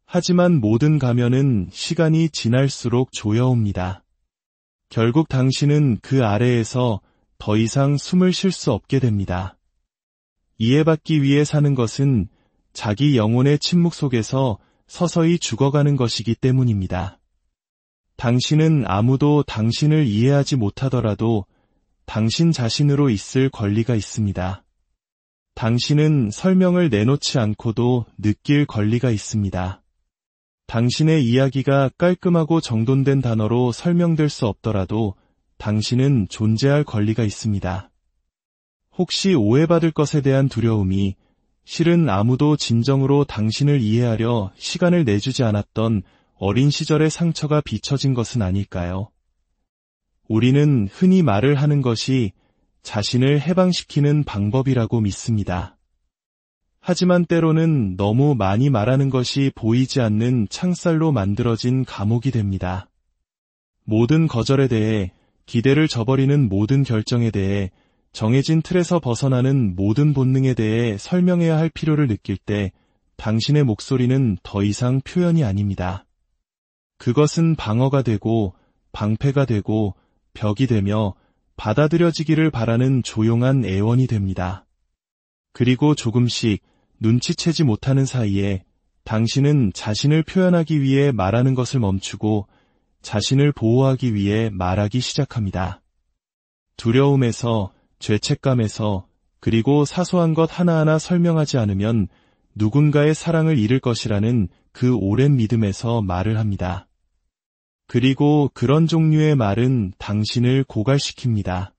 하지만 모든 가면은 시간이 지날수록 조여옵니다. 결국 당신은 그 아래에서 더 이상 숨을 쉴 수 없게 됩니다. 이해받기 위해 사는 것은 자기 영혼의 침묵 속에서 서서히 죽어가는 것이기 때문입니다. 당신은 아무도 당신을 이해하지 못하더라도 당신 자신으로 있을 권리가 있습니다. 당신은 설명을 내놓지 않고도 느낄 권리가 있습니다. 당신의 이야기가 깔끔하고 정돈된 단어로 설명될 수 없더라도 당신은 존재할 권리가 있습니다. 혹시 오해받을 것에 대한 두려움이 실은 아무도 진정으로 당신을 이해하려 시간을 내주지 않았던 어린 시절의 상처가 비춰진 것은 아닐까요? 우리는 흔히 말을 하는 것이 자신을 해방시키는 방법이라고 믿습니다. 하지만 때로는 너무 많이 말하는 것이 보이지 않는 창살로 만들어진 감옥이 됩니다. 모든 거절에 대해, 기대를 저버리는 모든 결정에 대해, 정해진 틀에서 벗어나는 모든 본능에 대해 설명해야 할 필요를 느낄 때 당신의 목소리는 더 이상 표현이 아닙니다. 그것은 방어가 되고 방패가 되고 벽이 되며 받아들여지기를 바라는 조용한 애원이 됩니다. 그리고 조금씩 눈치채지 못하는 사이에 당신은 자신을 표현하기 위해 말하는 것을 멈추고 자신을 보호하기 위해 말하기 시작합니다. 두려움에서, 죄책감에서, 그리고 사소한 것 하나하나 설명하지 않으면 누군가의 사랑을 잃을 것이라는 그 오랜 믿음에서 말을 합니다. 그리고 그런 종류의 말은 당신을 고갈시킵니다.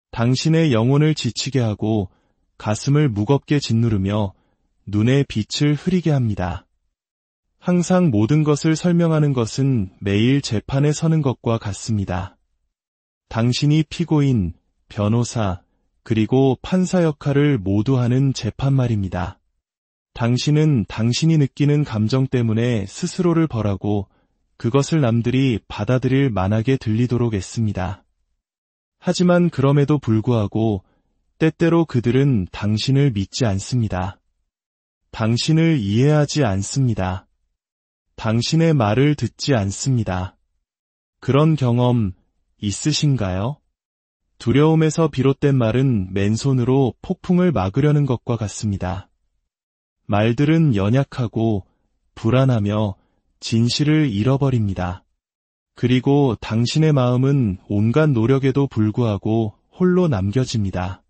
당신의 영혼을 지치게 하고 가슴을 무겁게 짓누르며 눈에 빛을 흐리게 합니다. 항상 모든 것을 설명하는 것은 매일 재판에 서는 것과 같습니다. 당신이 피고인, 변호사, 그리고 판사 역할을 모두 하는 재판말입니다. 당신은 당신이 느끼는 감정 때문에 스스로를 벌하고 그것을 남들이 받아들일 만하게 들리도록 애씁니다. 하지만 그럼에도 불구하고 때때로 그들은 당신을 믿지 않습니다. 당신을 이해하지 않습니다. 당신의 말을 듣지 않습니다. 그런 경험 있으신가요? 두려움에서 비롯된 말은 맨손으로 폭풍을 막으려는 것과 같습니다. 말들은 연약하고 불안하며 진실을 잃어버립니다. 그리고 당신의 마음은 온갖 노력에도 불구하고 홀로 남겨집니다.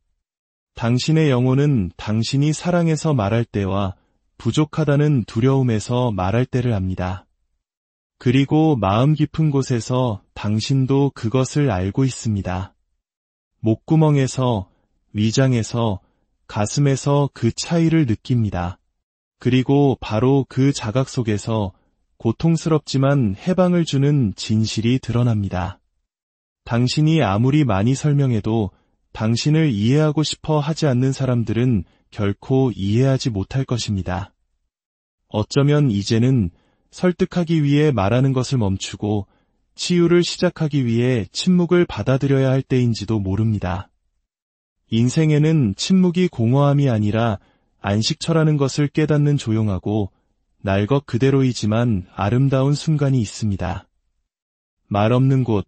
당신의 영혼은 당신이 사랑해서 말할 때와 부족하다는 두려움에서 말할 때를 압니다. 그리고 마음 깊은 곳에서 당신도 그것을 알고 있습니다. 목구멍에서, 위장에서, 가슴에서 그 차이를 느낍니다. 그리고 바로 그 자각 속에서 고통스럽지만 해방을 주는 진실이 드러납니다. 당신이 아무리 많이 설명해도 당신을 이해하고 싶어 하지 않는 사람들은 결코 이해하지 못할 것입니다. 어쩌면 이제는 설득하기 위해 말하는 것을 멈추고 치유를 시작하기 위해 침묵을 받아들여야 할 때인지도 모릅니다. 인생에는 침묵이 공허함이 아니라 안식처라는 것을 깨닫는 조용하고 날 것 그대로이지만 아름다운 순간이 있습니다. 말 없는 곳,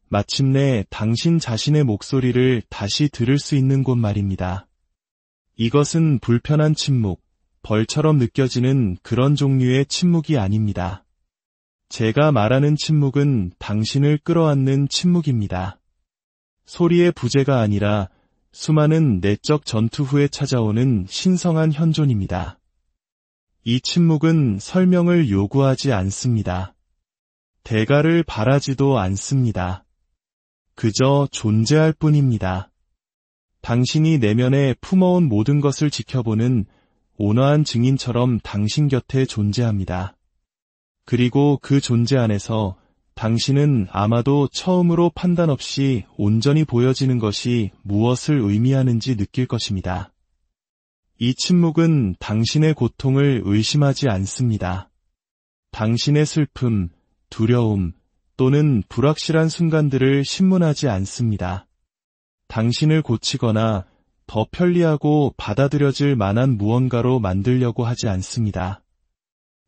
마침내 당신 자신의 목소리를 다시 들을 수 있는 곳 말입니다. 이것은 불편한 침묵, 벌처럼 느껴지는 그런 종류의 침묵이 아닙니다. 제가 말하는 침묵은 당신을 끌어안는 침묵입니다. 소리의 부재가 아니라 수많은 내적 전투 후에 찾아오는 신성한 현존입니다. 이 침묵은 설명을 요구하지 않습니다. 대가를 바라지도 않습니다. 그저 존재할 뿐입니다. 당신이 내면에 품어온 모든 것을 지켜보는 온화한 증인처럼 당신 곁에 존재합니다. 그리고 그 존재 안에서 당신은 아마도 처음으로 판단 없이 온전히 보여지는 것이 무엇을 의미하는지 느낄 것입니다. 이 침묵은 당신의 고통을 의심하지 않습니다. 당신의 슬픔, 두려움 또는 불확실한 순간들을 신문하지 않습니다. 당신을 고치거나 더 편리하고 받아들여질 만한 무언가로 만들려고 하지 않습니다.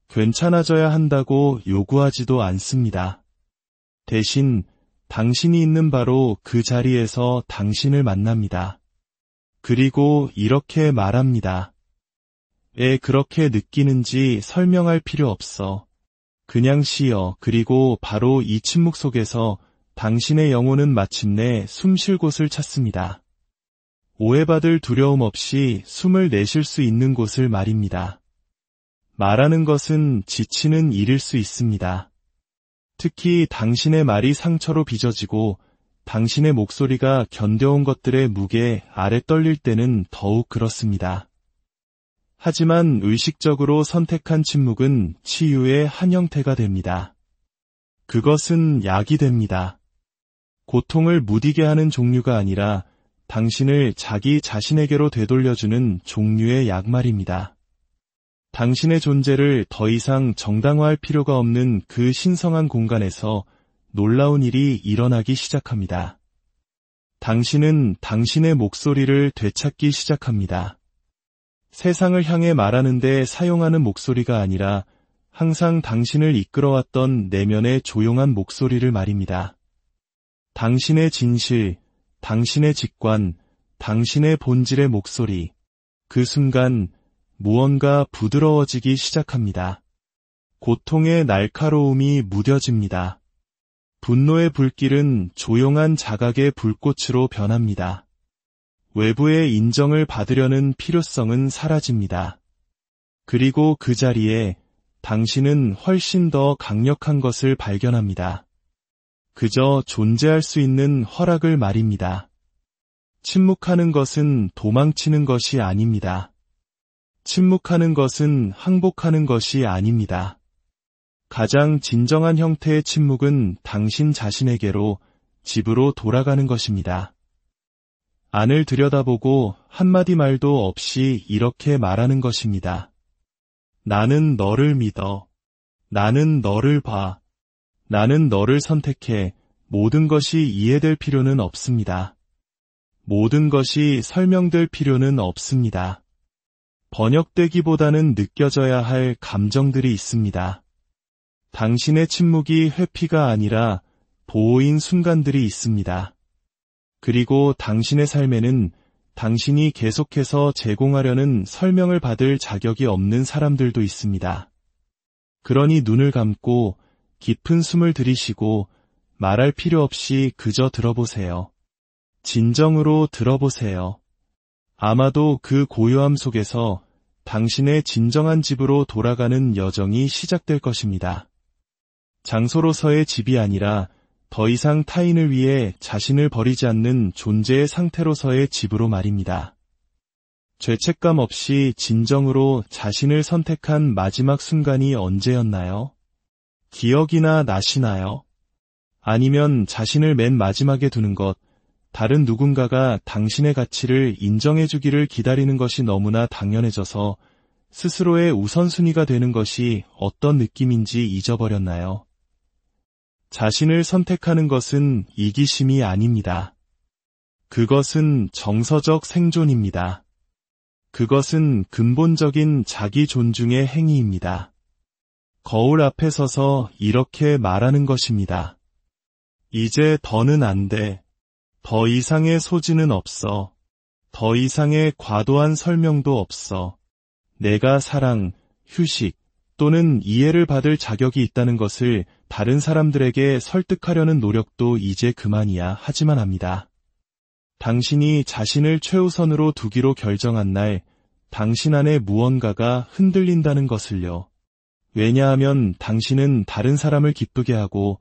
괜찮아져야 한다고 요구하지도 않습니다. 대신 당신이 있는 바로 그 자리에서 당신을 만납니다. 그리고 이렇게 말합니다. 왜 그렇게 느끼는지 설명할 필요 없어. 그냥 쉬어. 그리고 바로 이 침묵 속에서 당신의 영혼은 마침내 숨 쉴 곳을 찾습니다. 오해받을 두려움 없이 숨을 내쉴 수 있는 곳을 말입니다. 말하는 것은 지치는 일일 수 있습니다. 특히 당신의 말이 상처로 빚어지고 당신의 목소리가 견뎌온 것들의 무게 아래 떨릴 때는 더욱 그렇습니다. 하지만 의식적으로 선택한 침묵은 치유의 한 형태가 됩니다. 그것은 약이 됩니다. 고통을 무디게 하는 종류가 아니라 당신을 자기 자신에게로 되돌려주는 종류의 약 말입니다. 당신의 존재를 더 이상 정당화할 필요가 없는 그 신성한 공간에서 놀라운 일이 일어나기 시작합니다. 당신은 당신의 목소리를 되찾기 시작합니다. 세상을 향해 말하는데 사용하는 목소리가 아니라 항상 당신을 이끌어왔던 내면의 조용한 목소리를 말입니다. 당신의 진실, 당신의 직관, 당신의 본질의 목소리. 그 순간 무언가 부드러워지기 시작합니다. 고통의 날카로움이 무뎌집니다. 분노의 불길은 조용한 자각의 불꽃으로 변합니다. 외부의 인정을 받으려는 필요성은 사라집니다. 그리고 그 자리에 당신은 훨씬 더 강력한 것을 발견합니다. 그저 존재할 수 있는 허락을 말입니다. 침묵하는 것은 도망치는 것이 아닙니다. 침묵하는 것은 항복하는 것이 아닙니다. 가장 진정한 형태의 침묵은 당신 자신에게로, 집으로 돌아가는 것입니다. 안을 들여다보고 한마디 말도 없이 이렇게 말하는 것입니다. 나는 너를 믿어. 나는 너를 봐. 나는 너를 선택해. 모든 것이 이해될 필요는 없습니다. 모든 것이 설명될 필요는 없습니다. 번역되기보다는 느껴져야 할 감정들이 있습니다. 당신의 침묵이 회피가 아니라 보호인 순간들이 있습니다. 그리고 당신의 삶에는 당신이 계속해서 제공하려는 설명을 받을 자격이 없는 사람들도 있습니다. 그러니 눈을 감고 깊은 숨을 들이쉬고 말할 필요 없이 그저 들어보세요. 진정으로 들어보세요. 아마도 그 고요함 속에서 당신의 진정한 집으로 돌아가는 여정이 시작될 것입니다. 장소로서의 집이 아니라 더 이상 타인을 위해 자신을 버리지 않는 존재의 상태로서의 집으로 말입니다. 죄책감 없이 진정으로 자신을 선택한 마지막 순간이 언제였나요? 기억이나 나시나요? 아니면 자신을 맨 마지막에 두는 것, 다른 누군가가 당신의 가치를 인정해주기를 기다리는 것이 너무나 당연해져서 스스로의 우선순위가 되는 것이 어떤 느낌인지 잊어버렸나요? 자신을 선택하는 것은 이기심이 아닙니다. 그것은 정서적 생존입니다. 그것은 근본적인 자기 존중의 행위입니다. 거울 앞에 서서 이렇게 말하는 것입니다. 이제 더는 안 돼. 더 이상의 소지는 없어. 더 이상의 과도한 설명도 없어. 내가 사랑, 휴식 또는 이해를 받을 자격이 있다는 것을 다른 사람들에게 설득하려는 노력도 이제 그만이야 하지만 합니다. 당신이 자신을 최우선으로 두기로 결정한 날, 당신 안에 무언가가 흔들린다는 것을요. 왜냐하면 당신은 다른 사람을 기쁘게 하고,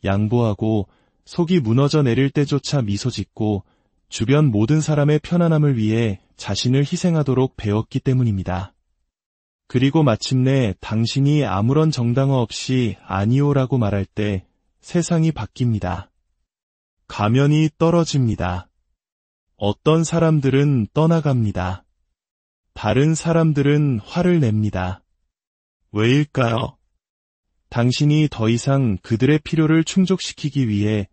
양보하고, 속이 무너져 내릴 때조차 미소 짓고, 주변 모든 사람의 편안함을 위해 자신을 희생하도록 배웠기 때문입니다. 그리고 마침내 당신이 아무런 정당화 없이 아니오라고 말할 때 세상이 바뀝니다. 가면이 떨어집니다. 어떤 사람들은 떠나갑니다. 다른 사람들은 화를 냅니다. 왜일까요? 당신이 더 이상 그들의 필요를 충족시키기 위해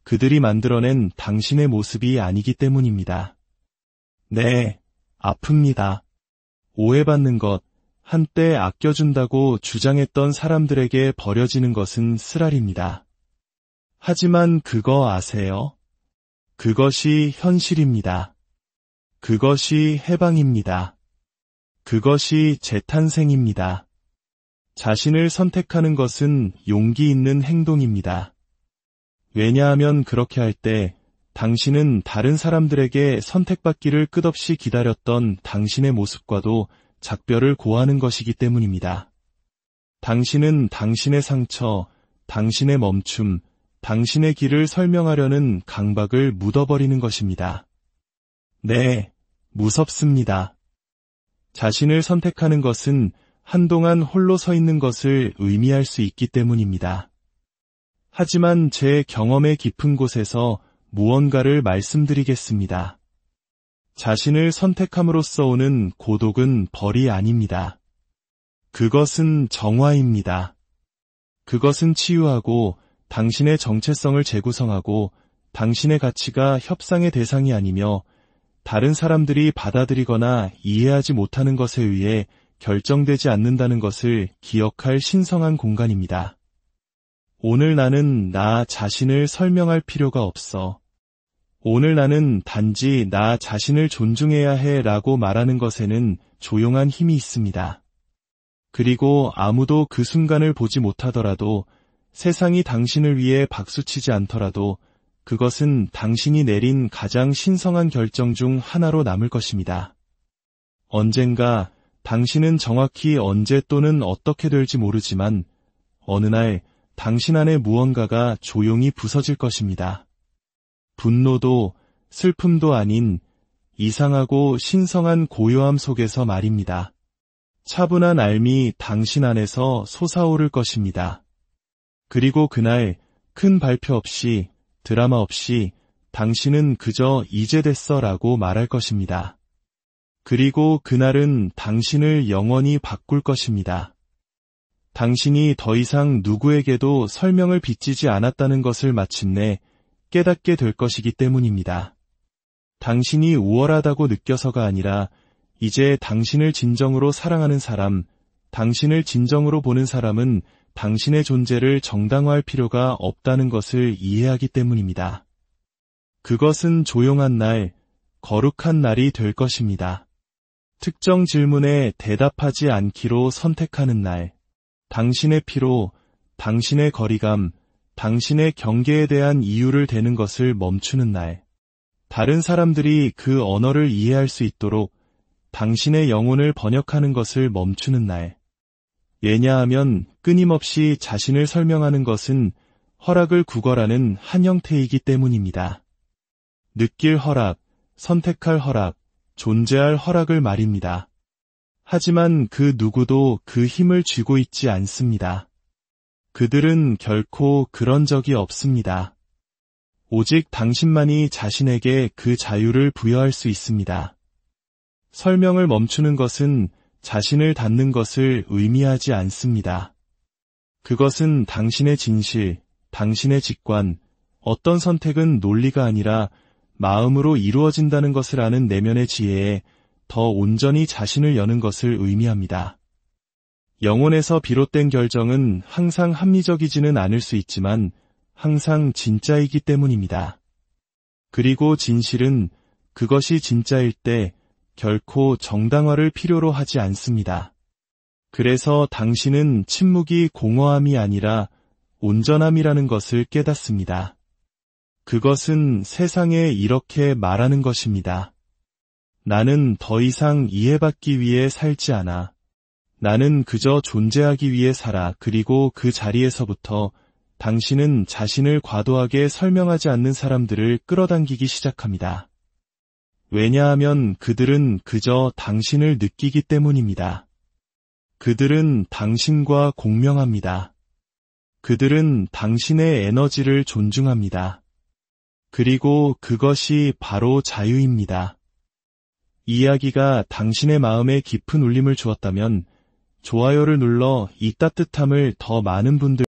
그들이 만들어낸 당신의 모습이 아니기 때문입니다. 네, 아픕니다. 오해받는 것, 한때 아껴준다고 주장했던 사람들에게 버려지는 것은 쓰라립니다. 하지만 그거 아세요? 그것이 현실입니다. 그것이 해방입니다. 그것이 재탄생입니다. 자신을 선택하는 것은 용기 있는 행동입니다. 왜냐하면 그렇게 할 때 당신은 다른 사람들에게 선택받기를 끝없이 기다렸던 당신의 모습과도 작별을 고하는 것이기 때문입니다. 당신은 당신의 상처, 당신의 멈춤, 당신의 길을 설명하려는 강박을 묻어버리는 것입니다. 네, 무섭습니다. 자신을 선택하는 것은 한동안 홀로 서 있는 것을 의미할 수 있기 때문입니다. 하지만 제 경험의 깊은 곳에서 무언가를 말씀드리겠습니다. 자신을 선택함으로써 오는 고독은 벌이 아닙니다. 그것은 정화입니다. 그것은 치유하고 당신의 정체성을 재구성하고 당신의 가치가 협상의 대상이 아니며 다른 사람들이 받아들이거나 이해하지 못하는 것에 의해 결정되지 않는다는 것을 기억할 신성한 공간입니다. 오늘 나는 나 자신을 설명할 필요가 없어. 오늘 나는 단지 나 자신을 존중해야 해 라고 말하는 것에는 조용한 힘이 있습니다. 그리고 아무도 그 순간을 보지 못하더라도 세상이 당신을 위해 박수치지 않더라도 그것은 당신이 내린 가장 신성한 결정 중 하나로 남을 것입니다. 언젠가 당신은 정확히 언제 또는 어떻게 될지 모르지만 어느 날 당신 안에 무언가가 조용히 부서질 것입니다. 분노도 슬픔도 아닌 이상하고 신성한 고요함 속에서 말입니다. 차분한 알미 당신 안에서 솟아오를 것입니다. 그리고 그날 큰 발표 없이 드라마 없이 당신은 그저 이제 됐어 라고 말할 것입니다. 그리고 그날은 당신을 영원히 바꿀 것입니다. 당신이 더 이상 누구에게도 설명을 빚지지 않았다는 것을 마침내 깨닫게 될 것이기 때문입니다. 당신이 우월하다고 느껴서가 아니라 이제 당신을 진정으로 사랑하는 사람, 당신을 진정으로 보는 사람은 당신의 존재를 정당화할 필요가 없다는 것을 이해하기 때문입니다. 그것은 조용한 날, 거룩한 날이 될 것입니다. 특정 질문에 대답하지 않기로 선택하는 날, 당신의 피로, 당신의 거리감, 당신의 경계에 대한 이유를 대는 것을 멈추는 날, 다른 사람들이 그 언어를 이해할 수 있도록 당신의 영혼을 번역하는 것을 멈추는 날. 왜냐하면 끊임없이 자신을 설명하는 것은 허락을 구걸하는 한 형태이기 때문입니다. 느낄 허락, 선택할 허락, 존재할 허락을 말입니다. 하지만 그 누구도 그 힘을 쥐고 있지 않습니다. 그들은 결코 그런 적이 없습니다. 오직 당신만이 자신에게 그 자유를 부여할 수 있습니다. 설명을 멈추는 것은 자신을 닫는 것을 의미하지 않습니다. 그것은 당신의 진실, 당신의 직관, 어떤 선택은 논리가 아니라 마음으로 이루어진다는 것을 아는 내면의 지혜에 더 온전히 자신을 여는 것을 의미합니다. 영혼에서 비롯된 결정은 항상 합리적이지는 않을 수 있지만 항상 진짜이기 때문입니다. 그리고 진실은 그것이 진짜일 때 결코 정당화를 필요로 하지 않습니다. 그래서 당신은 침묵이 공허함이 아니라 온전함이라는 것을 깨닫습니다. 그것은 세상에 이렇게 말하는 것입니다. 나는 더 이상 이해받기 위해 살지 않아. 나는 그저 존재하기 위해 살아. 그리고 그 자리에서부터 당신은 자신을 과도하게 설명하지 않는 사람들을 끌어당기기 시작합니다. 왜냐하면 그들은 그저 당신을 느끼기 때문입니다. 그들은 당신과 공명합니다. 그들은 당신의 에너지를 존중합니다. 그리고 그것이 바로 자유입니다. 이야기가 당신의 마음에 깊은 울림을 주었다면 좋아요를 눌러 이 따뜻함을 더 많은 분들